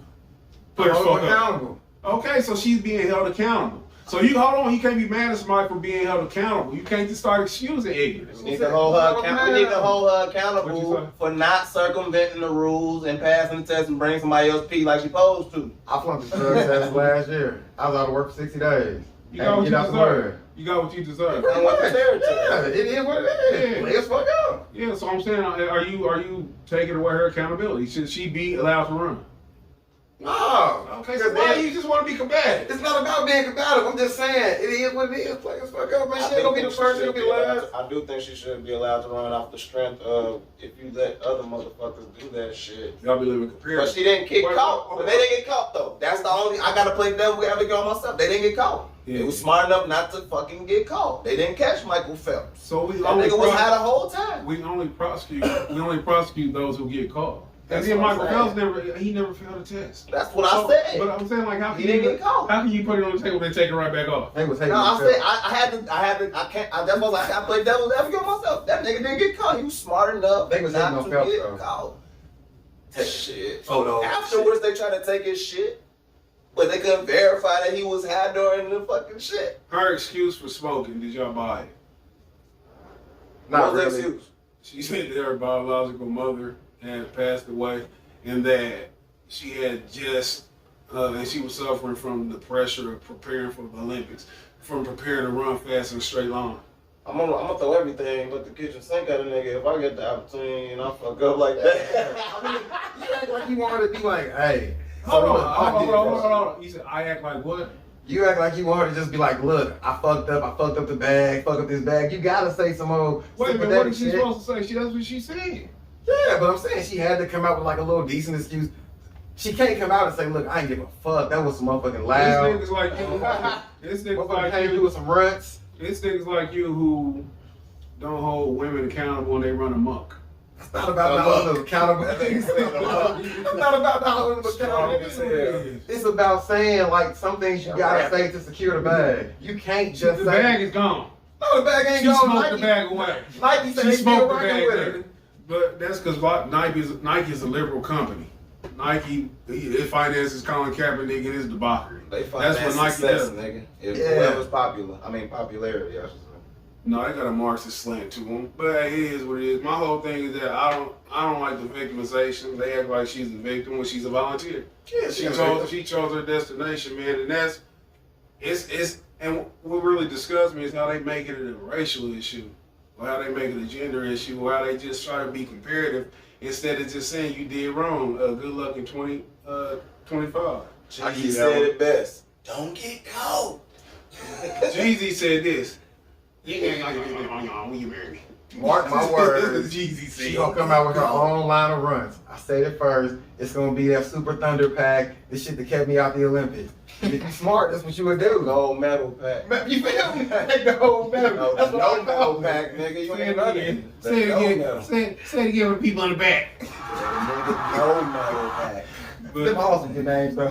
Players fuck up. Okay, so she's being held accountable. So you hold on, you can't be mad at somebody for being held accountable. You can't just start excusing ignorance. We need to hold her accountable for not circumventing the rules and passing the test and bringing somebody else pee like she supposed to. I flunked the drug test last year. I was out of work for 60 days. You got what you deserve. You got what you deserve. Yeah, it is what it is. Yeah. Players fuck up. Yeah, so I'm saying, are you taking away her accountability? Should she be allowed to run? No. Okay, so why do you just want to be combative? It's not about being combative. I'm just saying, it is what it is. Players fuck up, man. She ain't gonna be the first, she gonna be the last. I do think she should be allowed to run off the strength of if you let other motherfuckers do that shit. Y'all be living compared. But she didn't get caught. But they didn't get caught though. That's the only. I gotta play devil advocate on myself. They didn't get caught. Yeah. They was smart enough not to fucking get caught. They didn't catch Michael Phelps. So that nigga was high the whole time. We only prosecute those who get caught. And That's then what Michael I'm Phelps never failed a test. That's what I said. But I'm saying, like, how He didn't get caught. How can you put it on the table and take it right back off? They was hating No, I themselves. said that's why I played devil's advocate on myself. That nigga didn't get caught. He was smart enough They was not hating to on Phelps, get though. caught. Take shit. Photos. Afterwards, they tried to take his shit, but they couldn't verify that he was high during the fucking shit. Her excuse for smoking, did y'all buy it? Not What was the really. excuse? She said that her biological mother had passed away and that she had just, and she was suffering from the pressure of preparing for the Olympics, from preparing to run fast in a straight line. I'm gonna throw everything but the kitchen sink at a nigga if I get the opportunity and I fuck up like that. I mean, you act like you want her to be like, hey. Hold on. You said, I act like what? You act like you want her to just be like, look, I fucked up the bag, fuck up this bag. You gotta say some old Wait a minute, what is she shit. supposed to say? That's what she said. Yeah, but I'm saying she had to come out with like a little decent excuse. She can't come out and say, look, I ain't give a fuck. That was some motherfucking loud. This nigga's like you. This nigga's Motherfucker like came you. through with some runs. This nigga's like you who don't hold women accountable when they run amok. It's not about not holding them accountable. It's not about not holding them accountable. It's about saying like some things you gotta say to secure the bag. You can't just The say bag is gone. no, the bag ain't She gone. smoked the bag away. Nike said She they smoked still the rocking bag, with nigga. her. But that's because Nike is a liberal company. Nike, it finances Colin Kaepernick and his debauchery. They That's what Nike success, does. nigga. If Yeah. whoever's popularity, I should say. No, they got a Marxist slant to them. But it is what it is. My whole thing is that I don't like the victimization. They act like she's a victim when she's a volunteer. Yeah, She chose her destination, man, and that's it's and what really disgusts me is how they make it a racial issue, or how they make it a gender issue, or how they just try to be comparative instead of just saying you did wrong. Good luck in 2025. Jeezy said it best. Don't get caught. Jeezy said this. When you marry me. Mark my words. Jeezy She gonna come out with her own line of runs. I said it first. It's gonna be that Super Thunder pack. This shit that kept me out the Olympics. If you smart, that's what you would do. Gold medal pack. You feel me? Take the whole medal. No, That's what no I'm medal talking pack, about. nigga. You Say ain't it nothing. again. Say it again. Say it again with people on the back. Nigga, no medal pack. Them all some good names though.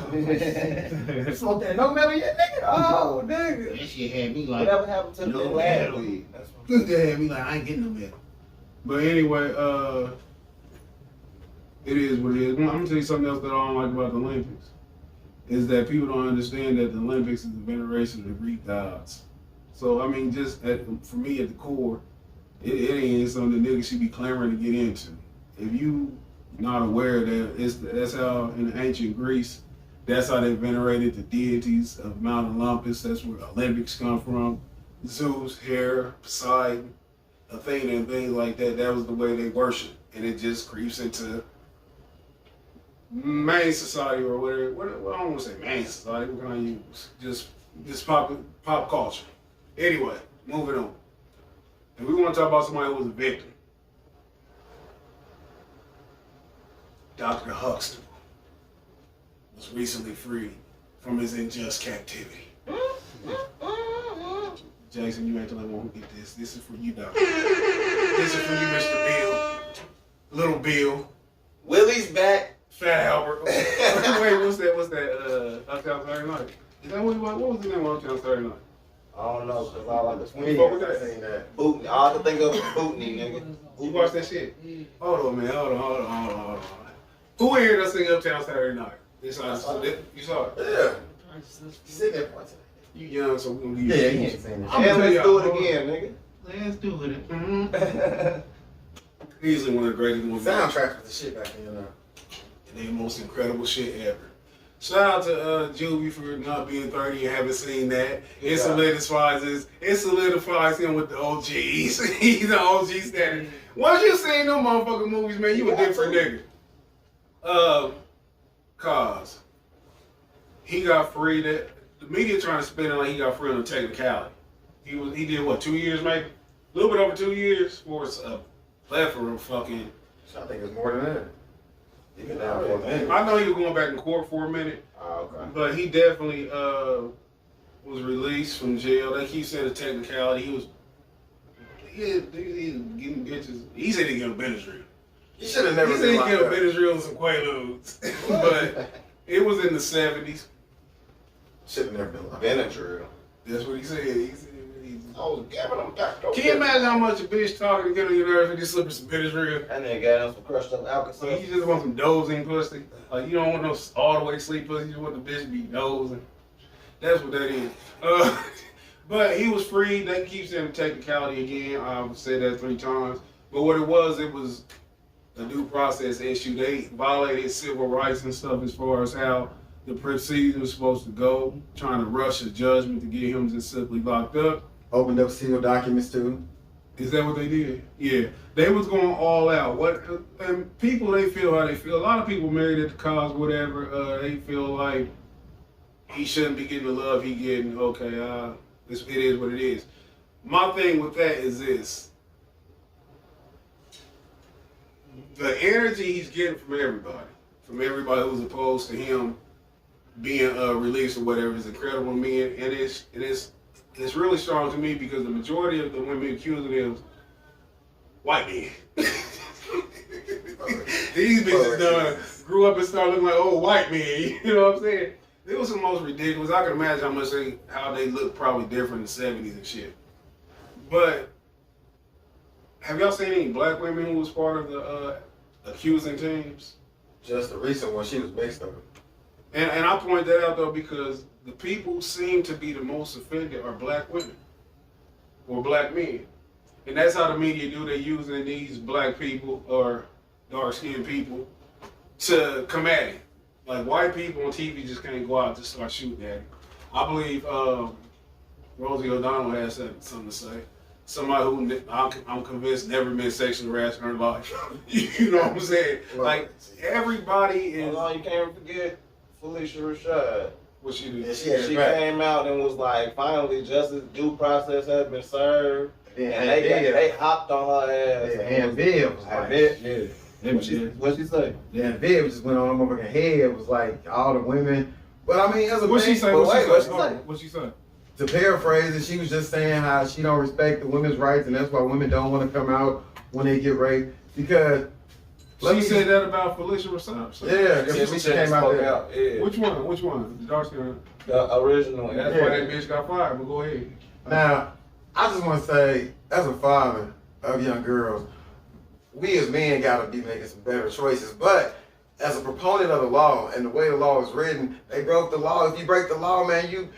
Smoke that no medal yet, nigga? Oh, nigga. That shit had me like. Whatever happened to No the last medal. week? That's what That had me like I ain't getting no medal. But anyway, it is what it is. I'm gonna tell you something else that I don't like about the Olympics. Is that people don't understand that the Olympics is a veneration of the Greek gods. So I mean, for me at the core, it ain't something that niggas should be clamoring to get into. If you not aware that that's how in ancient Greece, that's how they venerated the deities of Mount Olympus. That's where Olympics come from. Zeus, Hera, Poseidon, Athena, and things like that. That was the way they worship, and it just creeps into main society or whatever. Well, I don't want to say main society. What can I use? Just pop culture. Anyway, moving on. And we want to talk about somebody who was a victim. Dr. Huxtable was recently freed from his unjust captivity. Jason, you ain't the only one who get this. This is for you, Doctor. This is for you, Mr. Bill. Little Bill. Willie's back. Fat Albert. Wait, what's that? Uptown Saturday Night. Is that what was the name of Uptown Saturday Night? I don't know, because I like the We Fuck with ain't that. seen that. Bootney. All I can think of is Bootney, nigga. You watched that shit? Yeah. Hold on, man. Hold on. Who in here that sing Uptown Saturday Night? You saw it? Yeah. Sit there for a second. You young, so we're gonna leave Yeah, you. he ain't seen that. I'm And gonna let's tell do y'all, it again, nigga. Let's do it. Easily one of the greatest movies. Soundtrack was the shit back then, though. And the most incredible shit ever. Shout out to Juvie for not being 30 and haven't seen that. It solidifies him with the OGs. He's the OG standard. Once you seen them motherfucking movies, man, you a different nigga. Cause he got free. That the media trying to spin it like he got free on a technicality. He did what, 2 years maybe? A little bit over 2 years for a plethora of fucking. I think it's more than that. He been down for a minute. I know he was going back in court for a minute. Oh, okay. But he definitely was released from jail. They keep saying the technicality. He was getting bitches. He said he got Benadryl. He should have never He said been he locked got up. Benadryl and some Quaaludes. But it was in the 70s. Should have never been locked up. Benadryl. That's what he said. He I was gabbing him back though. can you imagine how much a bitch talking to get on your nerves when you slipping some Benadryl? That nigga got him some crushed up So alcohol. you just want some dozing pussy. Like you don't want no all the way sleep pussy. You just want the bitch to be dozing. That's what that is. But he was free. They keep saying the technicality again. I've said that 3 times. But what it was a due process issue. They violated civil rights and stuff as far as how the proceedings was supposed to go. Trying to rush a judgment to get him just simply locked up. Opened up sealed documents too. Is that what they did? Yeah. They was going all out. And people, they feel how they feel. A lot of people married at the cause, whatever. They feel like he shouldn't be getting the love he getting. Okay, it is what it is. My thing with that is this. The energy he's getting from everybody who's opposed to him being released or whatever is incredible to me. And it's really strong to me because the majority of the women accusing him white men. These bitches done grew up and started looking like old white men. You know what I'm saying? It was the most ridiculous. I can imagine how they look probably different in the 70s and shit. But have y'all seen any black women who was part of the accusing teams? Just the recent one, she was based on. And I point that out though because the people who seem to be the most offended are black women or black men. And that's how the media do. They're using these black people or dark-skinned people to combat it. Like white people on TV just can't go out and just start shooting at it. I believe Rosie O'Donnell has something to say. Somebody who I'm convinced never been sexually harassed in her life. You know what I'm saying? Like everybody is. Hold on, you can't forget Felicia Rashad. What she did? Yeah, She came out and was like, finally, justice due process has been served. And they hopped on her ass. Yeah, and Viv was like, What she say? Yeah, Viv just went on her motherfucking head. It was like all the women. But I mean, as a What she man, say? But What wait, she what say? she say? What she say? to paraphrase it, she was just saying how she don't respect the women's rights, and that's why women don't want to come out when they get raped. Because She said that about Felicia Rashad. So. yeah, she came out there. Yeah. Which one? Which one? The dark skin. The original. That's Yeah. why that bitch got fired. But go ahead. Now, I just want to say, as a father of young girls, we as men got to be making some better choices. But as a proponent of the law and the way the law is written, they broke the law. If you break the law, man, you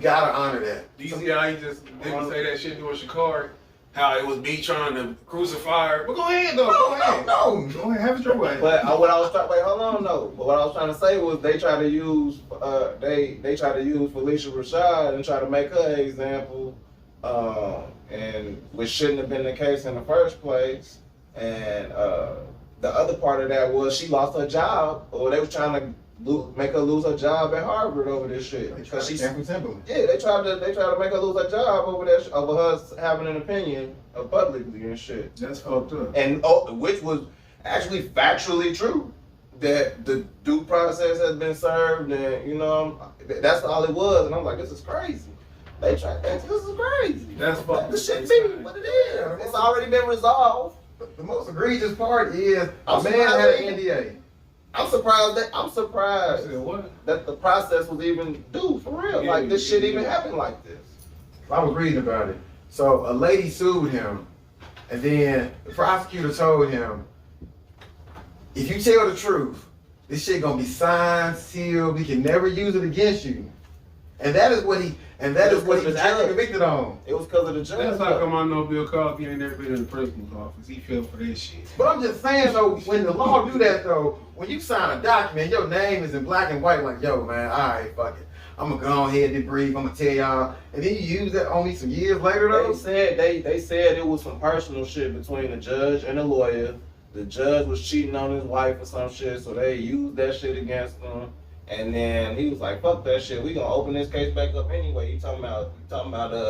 gotta honor that. Do you see how he just didn't say that shit during Sha'Carri? How it was me trying to crucify her. But go ahead though. Go ahead. No. Go ahead. Have it your way. But what I was trying, wait, hold on, no. But what I was trying to say was they try to use, they try to use Felicia Rashad and try to make her an example, and which shouldn't have been the case in the first place. And the other part of that was she lost her job, or they was trying to make her lose her job at Harvard over this shit. Because she's they tried to make her lose her job over that over her having an opinion publicly and shit. That's fucked up. And which was actually factually true, that the due process has been served, and you know that's all it was. And I'm like, this is crazy. They tried. This is crazy. That's fucked. This shit be what it is. It's already been resolved. The most egregious part is I'm a man had surprised an NDA. I'm surprised I said, what? that the process was even due for real. Yeah, Like this shit even yeah. happened like this. I was reading about it. So a lady sued him, and then the prosecutor told him, if you tell the truth, this shit gonna be signed, sealed, we can never use it against you. And that is what he was actually convicted on. It was because of the judge. That's how come I know Bill Cosby ain't never been in the principal's office. He fell for that shit. But I'm just saying though, when the law do that though, when you sign a document, your name is in black and white, like, yo man, alright, fuck it. I'm gonna go ahead and debrief, I'm gonna tell y'all, and then you use that on me some years later though. They said it was some personal shit between the judge and the lawyer. The judge was cheating on his wife or some shit, so they used that shit against him. And then he was like, fuck that shit, we gonna open this case back up anyway. You talking about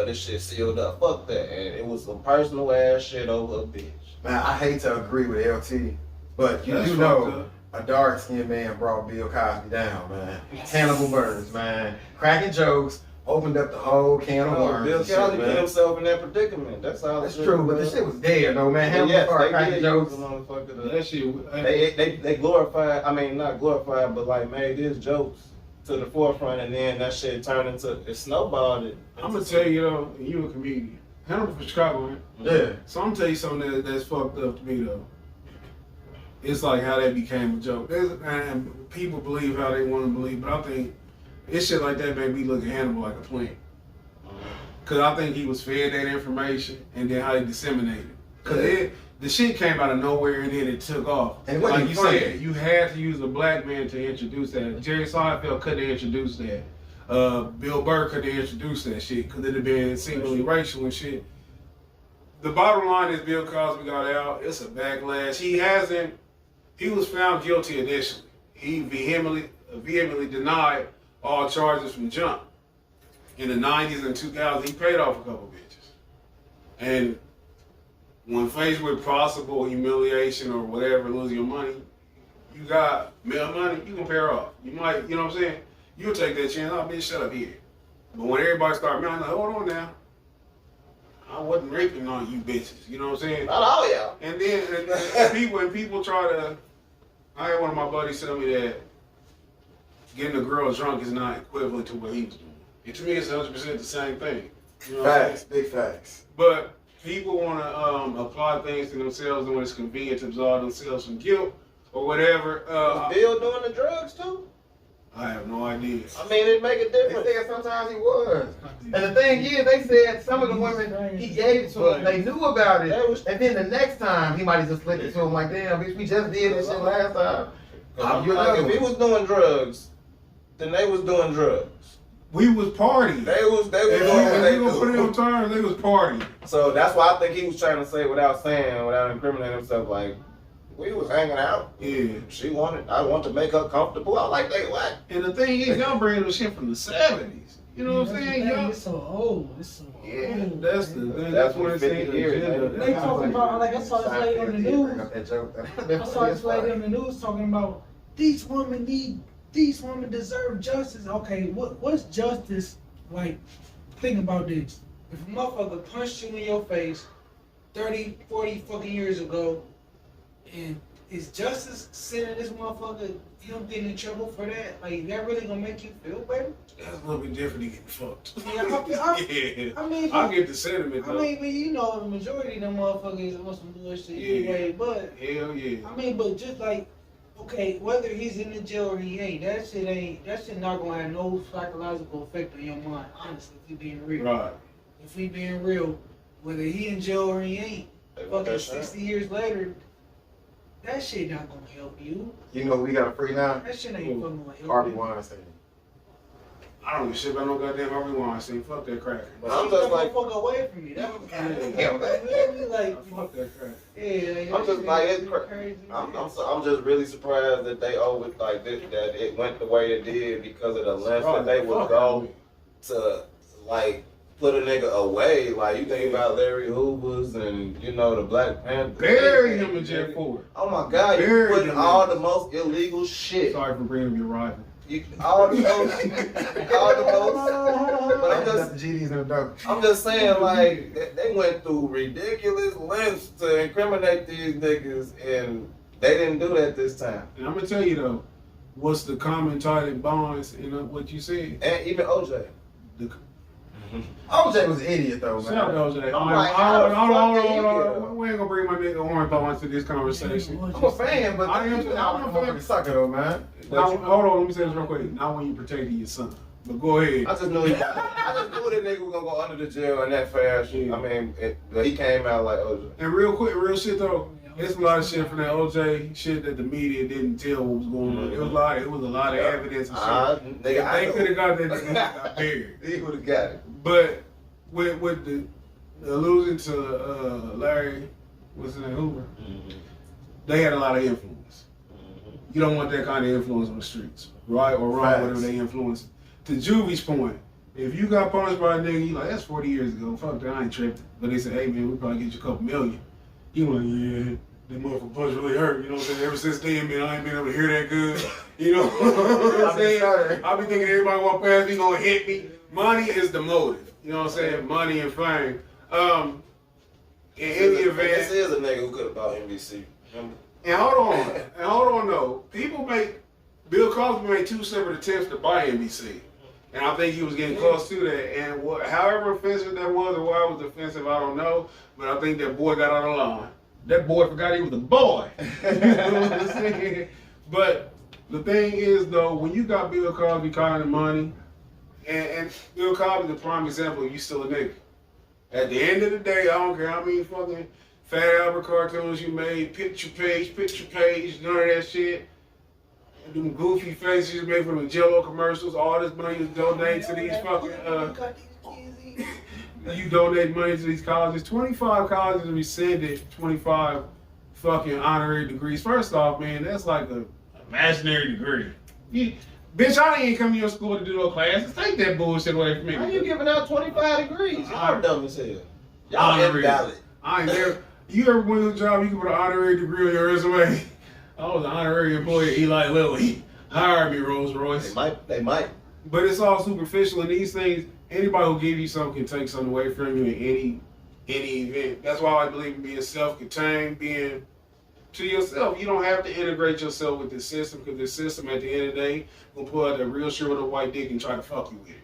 this shit sealed up. Fuck that. And it was some personal ass shit over a bitch. Man, I hate to agree with LT, but you That's do fucked know up. a dark skinned man brought Bill Cosby down, man. Hannibal Buress, man. Cracking jokes, opened up the whole can of worms. Bill and shit, Cosby put man. himself in that predicament. That's all. That's true, but the shit was there though, man. Hannibal Yes, started they cracking did jokes. use the motherfucker to- That shit. They glorified, I mean not glorified, but like made his jokes to the forefront, and then that shit turned into, it snowballed it. I'm gonna tell you though, you a comedian. Hannibal from Chicago, man. Yeah. So I'm gonna tell you something that's fucked up to me though. It's like how that became a joke. And people believe how they want to believe, but I think it's shit like that made me look at Hannibal like a plant. Cause I think he was fed that information and then how he disseminated. Cause the shit came out of nowhere and then it took off. And what like you you funny. said, you had to use a black man to introduce that. Jerry Seinfeld couldn't have introduced that. Bill Burr couldn't have introduced that shit because it'd have been singly racial and shit. The bottom line is Bill Cosby got out. It's a backlash. He was found guilty initially. He vehemently denied all charges from jump. In the 90s and 2000s, he paid off a couple bitches. And when faced with possible humiliation or whatever, losing your money, you got mail money, you can pay her off. You might, you know what I'm saying? You'll take that chance. Oh, bitch, shut up here. But when everybody start, man, I'm like, hold on now. I wasn't raping on you bitches. You know what I'm saying? Not all y'all. And then and people try to, I had one of my buddies tell me that getting a girl drunk is not equivalent to what he was doing. And to me, it's 100% the same thing. You know what I'm Facts, saying? big facts. But people want to apply things to themselves and when it's convenient to absolve themselves from guilt or whatever. Was Bill doing the drugs too? I have no idea. I mean, it make a They difference. said sometimes he was. And the thing is, they said some of the women, he gave it to them, they knew about it. And then the next time, he might have just slipped it to them like, damn, bitch, we just did this shit last time. I'm like, if he was doing drugs, then they was doing drugs. We was partying. They was doing If what they we gonna put it on do. terms, they was partying. So that's why I think he was trying to say without incriminating himself, like, we was hanging out. Yeah. I wanted to make her comfortable. I like that what? And the thing is, y'all bringing the shit from the 70s. You know what I'm saying? Y'all. It's so old. It's so Yeah, old. that's what it's saying. They talking about, like I saw this lady on the news. I saw this lady on the news talking about these women deserve justice. Okay, what's justice like? Think about this. If a motherfucker punched you in your face 30, 40 fucking years ago, and is justice sending this motherfucker, him getting in trouble for that? Like, that really gonna make you feel better? That's a little bit different than getting fucked. Yeah, I mean, I get the sentiment though. I mean, you know, the majority of them motherfuckers on some bullshit anyway, but hell yeah. I mean, but just like, okay, whether he's in the jail or he ain't, that shit not gonna have no psychological effect on your mind, honestly, if we being real. Right. If we being real, whether he in jail or he ain't, fucking 60 years later, that shit not gonna help you. You know who we got a free now? That shit ain't fucking gonna help Harvey you. Weinstein. I don't give a shit about no goddamn Harvey Weinstein. Fuck that crack. But I'm just like, fuck away from me. That was Fuck that crack. yeah. I'm just like, it's crazy. I'm just really surprised that they always like this, that it went the way it did because of the lengths that they would go to like put a nigga away. Like you think about Larry Hoover's and you know the Black Panther. Bury him in jail for it. Oh my God, you Bury putting him all in. the most illegal shit. Sorry for bringing up your rival. All the most, but I'm just. The GDs in the dark. I'm just saying, like, they went through ridiculous lengths to incriminate these niggas, and they didn't do that this time. And I'm gonna tell you though, what's the common title bonds in what you said? And even OJ. OJ was an idiot though, man. Shout out to OJ. I'm like, how the fuck did he Hold get on. We ain't gonna bring my nigga Orenthal into this conversation. I'm a fan, but I'm a fan. sucker though, man. Now, hold on, let me say this real quick. Not when you protecting your son. But go ahead. I just knew that nigga was gonna go under the jail in that fast. I mean, he came out like OJ. And real quick, real shit though, there's a lot of shit from that OJ shit that the media didn't tell what was going on. It was a lot of evidence and shit. They could have got that nigga got buried. He would have got it. But with the alluding to Larry, what's his name, Hoover, they had a lot of influence. You don't want that kind of influence on the streets, right or wrong, Facts. whatever they influence. To Juvie's point, if you got punished by a nigga, you like, that's 40 years ago, fuck that, I ain't tripping. But they said, hey man, we probably get you a couple million. You like, yeah, that motherfucker punch really hurt, you know what I'm saying? Ever since then, man, I ain't been able to hear that good. You know what I'm saying? I be thinking everybody walk past me gonna hit me. Money is the motive. You know what I'm saying? Money and fame. In any event, This is a nigga who could have bought NBC. Remember? and hold on though. Bill Cosby made 2 separate attempts to buy NBC. And I think he was getting close to that. And however offensive that was or why it was offensive, I don't know. But I think that boy got out of line. That boy forgot he was a boy. You know what I'm saying? But the thing is though, when you got Bill Cosby kind of money, and Bill Cosby's the prime example of you still a nigga. At the end of the day, I don't care how many fucking Fat Albert cartoons you made, picture page, none of that shit. And them goofy faces you made from the Jell-O commercials, all this money you donate to these fucking, you donate money to these colleges. 25 colleges rescinded 25 fucking honorary degrees. First off, man, that's like an imaginary degree. Bitch, I ain't come to your school to do no classes. Take that bullshit away from me. How you giving out 25 degrees? Y'all dumb as hell. Y'all Honorary. invalid. I ain't never. You ever went to a job you can put an honorary degree on your resume? I was an honorary employee at Eli Lilly. Hire me, Rolls Royce. They might. But it's all superficial, and these things, anybody who give you something can take something away from you in any event. That's why I believe in being self-contained, being to yourself. You don't have to integrate yourself with the system, because the system at the end of the day gonna pull out that real shit with a white dick and try to fuck you with it.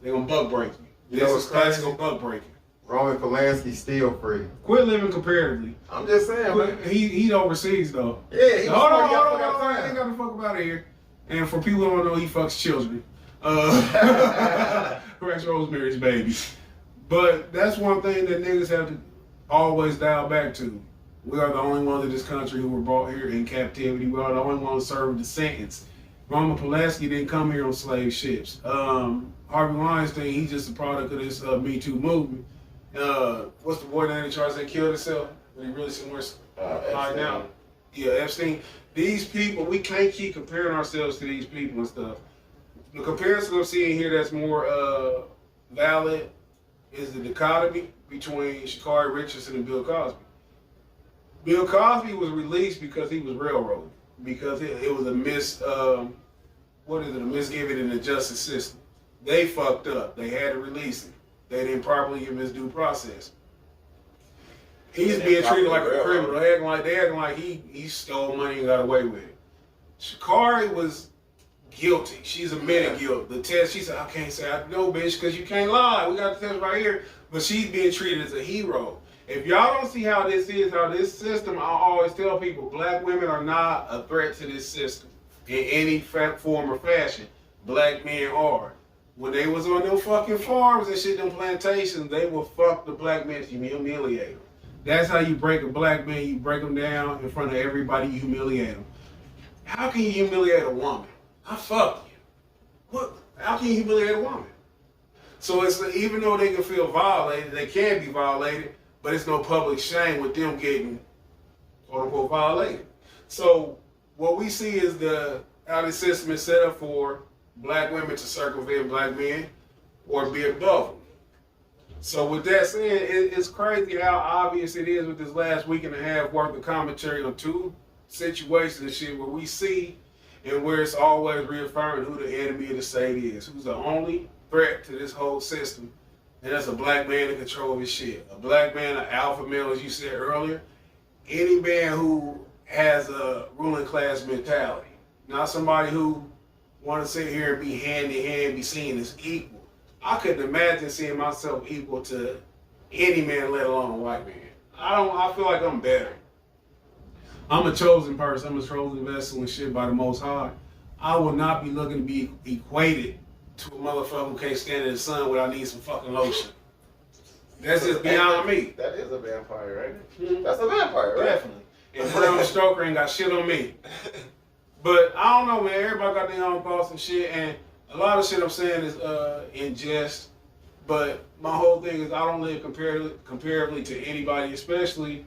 They're gonna buck break you. You know what's That's crazy? gonna buck break you. Roman Polanski's still free. Quit living comparatively. I'm just saying, man. He overseas though. Yeah, he Hold on, I I ain't got to fuck about it here. And for people who don't know, he fucks children. Rex Rosemary's baby. But that's one thing that niggas have to always dial back to. We are the only ones in this country who were brought here in captivity. We are the only ones served the sentence. Roman Polanski didn't come here on slave ships. Harvey Weinstein, he's just a product of this Me Too movement. What's the boy name that Charles that killed himself? When he really somewhere hiding out. Yeah, Epstein. These people, we can't keep comparing ourselves to these people and stuff. The comparison I'm seeing here that's more valid is the dichotomy between Sha'Carri, Richardson, and Bill Cosby. Bill Cosby was released because he was railroaded, because it was a misgiving in the justice system. They fucked up. They had to release him. They didn't properly give him his due process. He's being treated like a criminal. They acting like he stole money and got away with it. Sha'Carri was guilty. She's admitted guilt. The test, she said, I can't say I know, bitch, because you can't lie. We got the test right here. But she's being treated as a hero. If y'all don't see how this system, I always tell people, black women are not a threat to this system in any form or fashion. Black men are. When they was on them fucking farms and shit, them plantations, they will fuck the black men, you humiliate them. That's how you break a black man. You break them down in front of everybody, you humiliate them. How can you humiliate a woman? I fuck you. What? How can you humiliate a woman? So it's even though they can feel violated, they can be violated, but it's no public shame with them getting quote unquote violated. So what we see is how the system is set up for black women to circumvent black men or be above them. So with that said, it's crazy how obvious it is with this last week and a half worth of commentary on two situations and shit where we see and where it's always reaffirming who the enemy of the state is, who's the only threat to this whole system, and that's a black man in control of his shit. A black man, an alpha male, as you said earlier, any man who has a ruling class mentality, not somebody who want to sit here and be hand in hand, be seen as equal. I couldn't imagine seeing myself equal to any man, let alone a white man. I feel like I'm better. I'm a chosen person. I'm a chosen vessel and shit by the Most High. I will not be looking to be equated to a motherfucker who can't stand in the sun without needing some fucking lotion. That's just beyond me. That is a vampire, right? Mm-hmm. That's a vampire, right? Definitely. And Brown Stoker ain't got shit on me. But I don't know, man. Everybody got their own thoughts and shit, and a lot of shit I'm saying is in jest. But my whole thing is I don't live comparatively to anybody, especially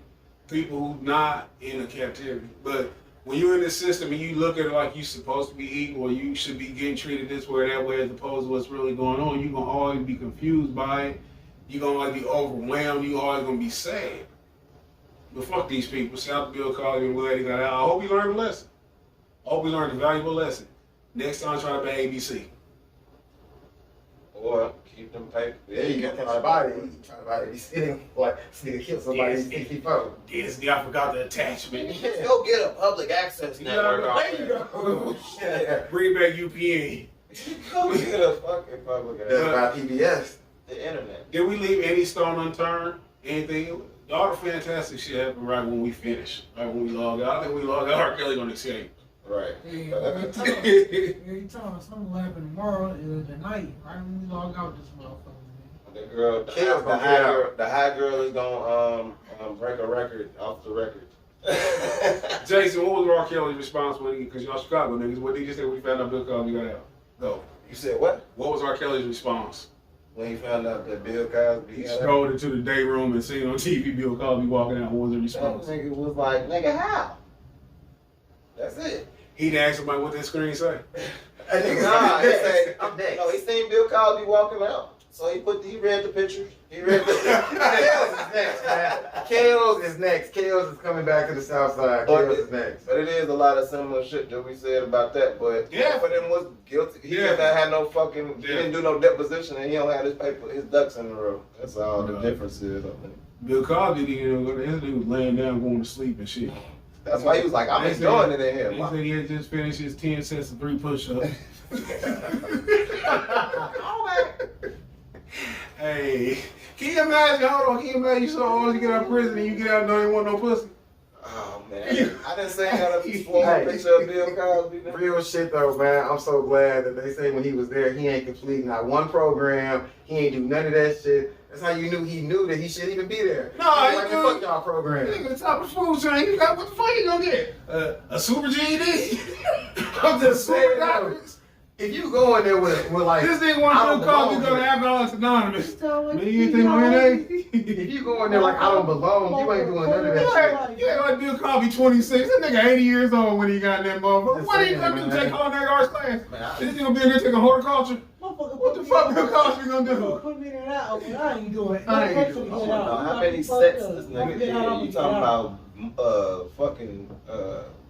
people who not in a captivity. But when you're in this system and you look at it like you're supposed to be equal, you should be getting treated this way or that way as opposed to what's really going on, you're going to always be confused by it. You're going to be overwhelmed. You're always going to be sad. But fuck these people. Shout out to Bill Cosby and glad he got out. I hope he learned a lesson. I hope he learned a valuable lesson. Next time, try to be ABC. Or keep them paper. Yeah, you got that body. You try to be sitting like to kill somebody in 64. Yes, I forgot the attachment. Go get a public access network. There you go. Bring back UPN. Go get a fucking public access. That's by PBS. The internet. Did we leave any stone unturned? Anything? All the fantastic shit happened right when we finished. Right when we logged out. I think we logged out. R. Kelly gonna escape. Right. Every time something will happen tomorrow is the night, right when we log out this motherfucker. The girl, the high girl is gonna break a record off the record. Jason, what was R. Kelly's response when because y'all Chicago niggas, what did he just say when he found out Bill Cosby got out? Go. You said what? What was R. Kelly's response? When he found out that Bill Cosby He strolled into the day room and seen on TV Bill Cosby walking out. What was the response? That nigga was like, nigga, how? That's it. He'd ask somebody what that screen say. Nah, he said, I'm next. No, he seen Bill Cosby walking out. So he read the pictures. He read the Kales is next, man. Kales is next. Kales is coming back to the south side. Kales is next. But it is a lot of similar shit that we said about that. But yeah, for them was guilty. He just had no fucking. He didn't do no deposition, and he don't have his paper, his ducks in a row. That's all the difference is. I think. Bill Cosby didn't go. His dude was laying down, going to sleep and shit. That's why he was like, I'm enjoying it in here. He said he had just finished his 10 sets of 3 push-ups. Hey, can you imagine? Hold on, can you imagine you so old you get out of prison and you get out and don't even want no pussy? Oh man, I didn't say how to form a picture of Bill Cosby. Real shit though, man. I'm so glad that they say when he was there, he ain't complete not one program. He ain't do none of that shit. That's how you knew he knew that he shouldn't even be there. No, he like, fuck y'all program. Nigga, top of the food chain. You got what the fuck you gonna get? A super GED? I'm just saying. if you go in there with like This nigga want to Bill Cosby go to Alcoholics Anonymous. Man, you think on NA? if you go in there like I don't belong, you ain't doing none of that shit. You ain't like Bill Cosby 26. That nigga 80 years old when he got in that motherfucker. Just What are you saying, gonna do? man. Take culinary arts class? Man, This nigga gonna be in there taking horticulture? What the fuck Bill Cosby gonna do? Put me in and out. I ain't doing it. I ain't I don't know how many sets this nigga did. You talking about fucking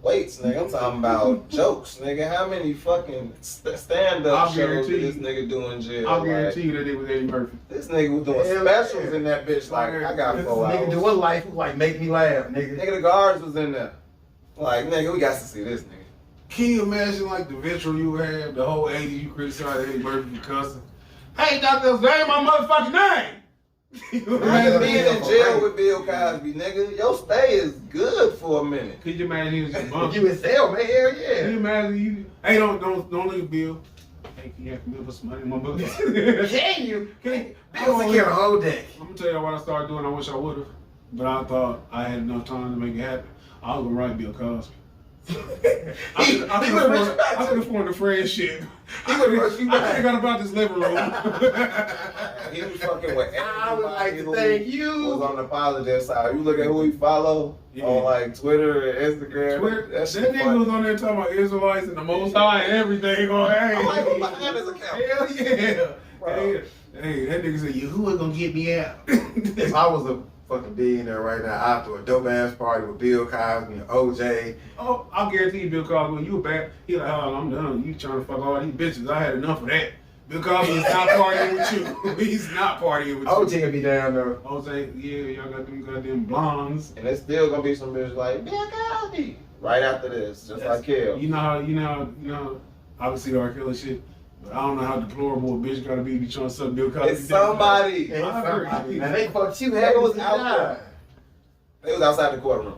weights, nigga. I'm talking about jokes, nigga. How many fucking stand-up shows did this nigga do in jail? I'll guarantee you that it was Eddie Murphy. This nigga was doing Hell specials yeah. in that bitch. Like, I got This 4 nigga hours. doing life was like make me laugh, nigga. Nigga, the guards was in there. Like, nigga, we got to see this nigga. Can you imagine like the vitriol you have, the whole 80s you criticize Eddie Murphy for cussing? Hey, Dr. Say my motherfucking name! Imagine being in jail with Bill Cosby, nigga. Your stay is good for a minute. Could you imagine he was just If bumping? you in hell, man, hell Can you yeah. imagine you? Hey, don't look at Bill. Hey, can you have Bill for some money in my book? Can you? Can Bill took care of the whole day. I'm gonna tell you what I started doing. I wish I would have, but I thought I had enough time to make it happen. I was gonna write Bill Cosby. I could afford the friendship. He would rush you I back. forgot about this living room. He was fucking with I would like to everybody thank who you. was on the positive side. You look at who he follow Yeah. on like Twitter and Instagram. That That shit nigga funny. was on there talking about Israelites and the Most High and everything. Going, hey, I like him behind his account. hell yeah. Bro. Hey, that nigga said, "Who is gonna get me out?" If I was a fucking billionaire right now, I'd throw a dope ass party with Bill Cosby and OJ. Oh, I'll guarantee you, Bill Cosby, when you were back, he like, "Oh, I'm done. You trying to fuck all these bitches? I had enough of that." Bill Cosby is not partying with you. He's not partying with you. OJ would be down there. OJ, yeah, y'all got them goddamn blondes. And there's still gonna be some bitch like Bill Cosby right after this, just like Kill. You know how, obviously the R. Kelly shit, but I don't know how deplorable a bitch gotta be trying to suck Bill Cosby. It's somebody. And I agree. and they fucked you. Nigga was He out died. They was outside the courtroom.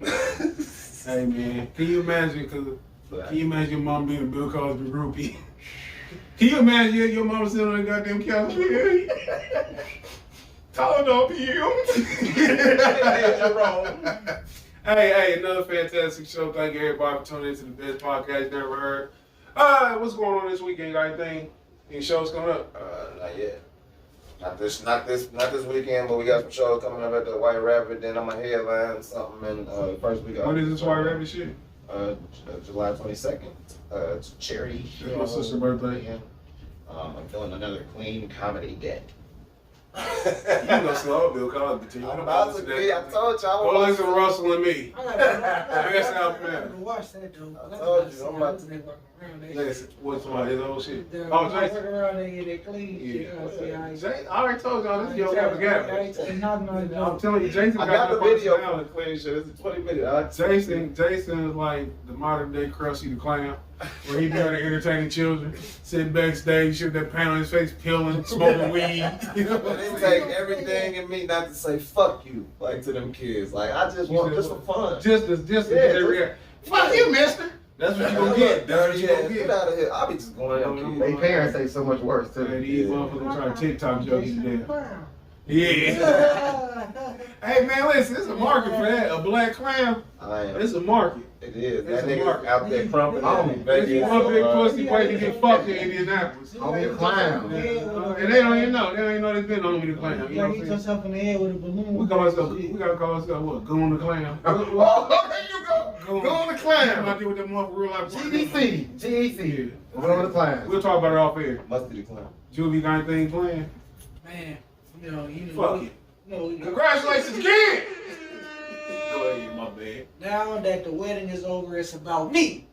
Hey man, can you imagine? Can you imagine your mom being a Bill Cosby groupie? Can you imagine your mama sitting on the goddamn couch? Told on you. Hey, another fantastic show. Thank you everybody for tuning into the best podcast you never heard. What's going on this weekend? Got anything? Any shows coming up? Not yet. Not this weekend, but we got some shows coming up at the White Rabbit. Then I'm a headline something in the first week of When is this White Rabbit shit? July 22nd. It's charity. It's my sister's birthday. And, I'm feeling another clean comedy day. You gonna slow Bill Cosby to you. I'm about to be. I told you I Well, was. listen, Russell and me. I gotta Best out there. watch that though. I told you, I'm about to- Listen, what's my his old shit? Oh, Oh, Jason. Jason. Around there, get that clean shit. Yeah. I see Jason, I already told y'all this is your gabba. I'm telling you, Jason I got got the the video personality. for the clean shit. It's a 20 minute. Jason is like the modern day Krusty the Clown, where he be out there entertaining children, sitting backstage, shit that paint on his face, peeling, smoking weed. You know? But they take everything in me not to say fuck you, like to them kids. Like I just want just for fun. Just to get that reaction. Fuck you, mister. That's what you gonna get. That's what Dirty you ass. gonna Get get. out of here. I'll be just going at them They kids. parents say so much worse Hey, too. these motherfuckers try to TikTok joke you to death. Brown. Yeah. Hey man, listen, it's a market for that. A black clown, I am. it's a market. It is. It's That a nigga market. out there crumping on me. If you want big pussy, wait to get fucked in Indianapolis. Homie the clown. And they don't even know. They don't even know there's been on me the clown. You know Yeah, what he I'm touched saying? yourself in the head with a balloon. We gotta call ourselves what? Goon the clown. Oh, there you go. Go on the I'm clown. out there with that motherfucker real life. GDC. Go on the clown. We'll talk about it off air. Must be the clown. Julie got anything planned? Man, you know, Fuck it. Congratulations again! Go ahead, my bad. Now that the wedding is over, it's about me.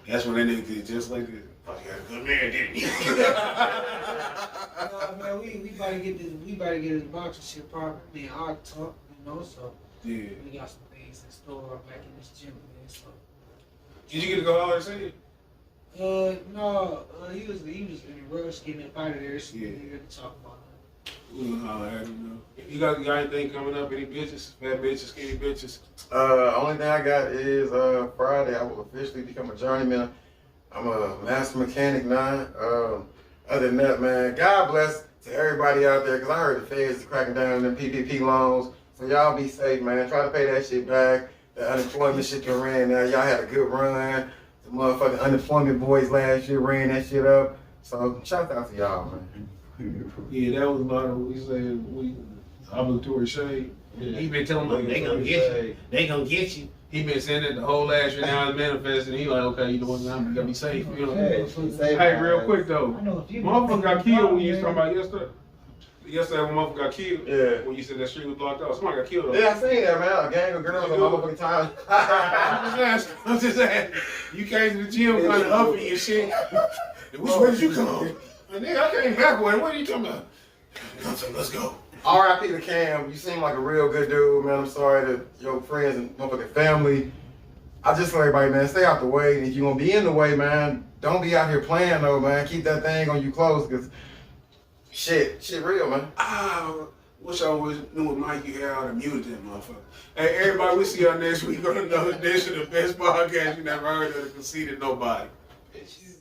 That's when that nigga did just like this. Fuck, you got a good man, didn't you? Man, we about to get this boxing shit popping. Me and Art talk, you know, so Yeah. we got some things in store back in this gym, man. So Did you get to go holler and see it? no, he was in a rush getting up out of there, so Yeah. we didn't talk about that. We'll holler at him, though. You got anything coming up? Any bitches? Fat bitches, skinny bitches? Only thing I got is Friday. I will officially become a journeyman. I'm a master mechanic now. Other than that, man, God bless to everybody out there, because I heard the feds is cracking down on them PPP loans. So y'all be safe, man. Try to pay that shit back. The unemployment shit you ran now. Y'all had a good run. The motherfucking unemployment boys last year ran that shit up. So shout out to y'all, man. Yeah, that was a lot of what we said. We obligatory shade. Yeah. He been telling them they gonna get you. They gonna get you. He been saying that the whole last year. Now it's manifesting. He like, okay, you know what? I'm gonna be safe. You know. Hey, real quick though, I know a few motherfucker got killed when you was talking about yesterday. Yesterday when motherfucker got killed. Yeah. When you said that street was blocked off, somebody got killed. Though. Yeah, I seen that, man. A gang of girls on motherfucking time. I'm just saying, you came to the gym kind of uppy and shit. Which way did you come? And then I came backward. What are you talking about? I'm saying, let's go. R.I.P. to Cam. You seem like a real good dude, man. I'm sorry to your friends and motherfucking family. I just tell everybody, man, stay out the way. And if you're gonna be in the way, man, don't be out here playing though, man. Keep that thing on you close, cause shit real, man. Wish I always knew what mic you had. I would have muted that motherfucker. Hey, everybody, we see y'all next week on another edition of the best podcast you never heard of, the Conceited Nobody. Bitches.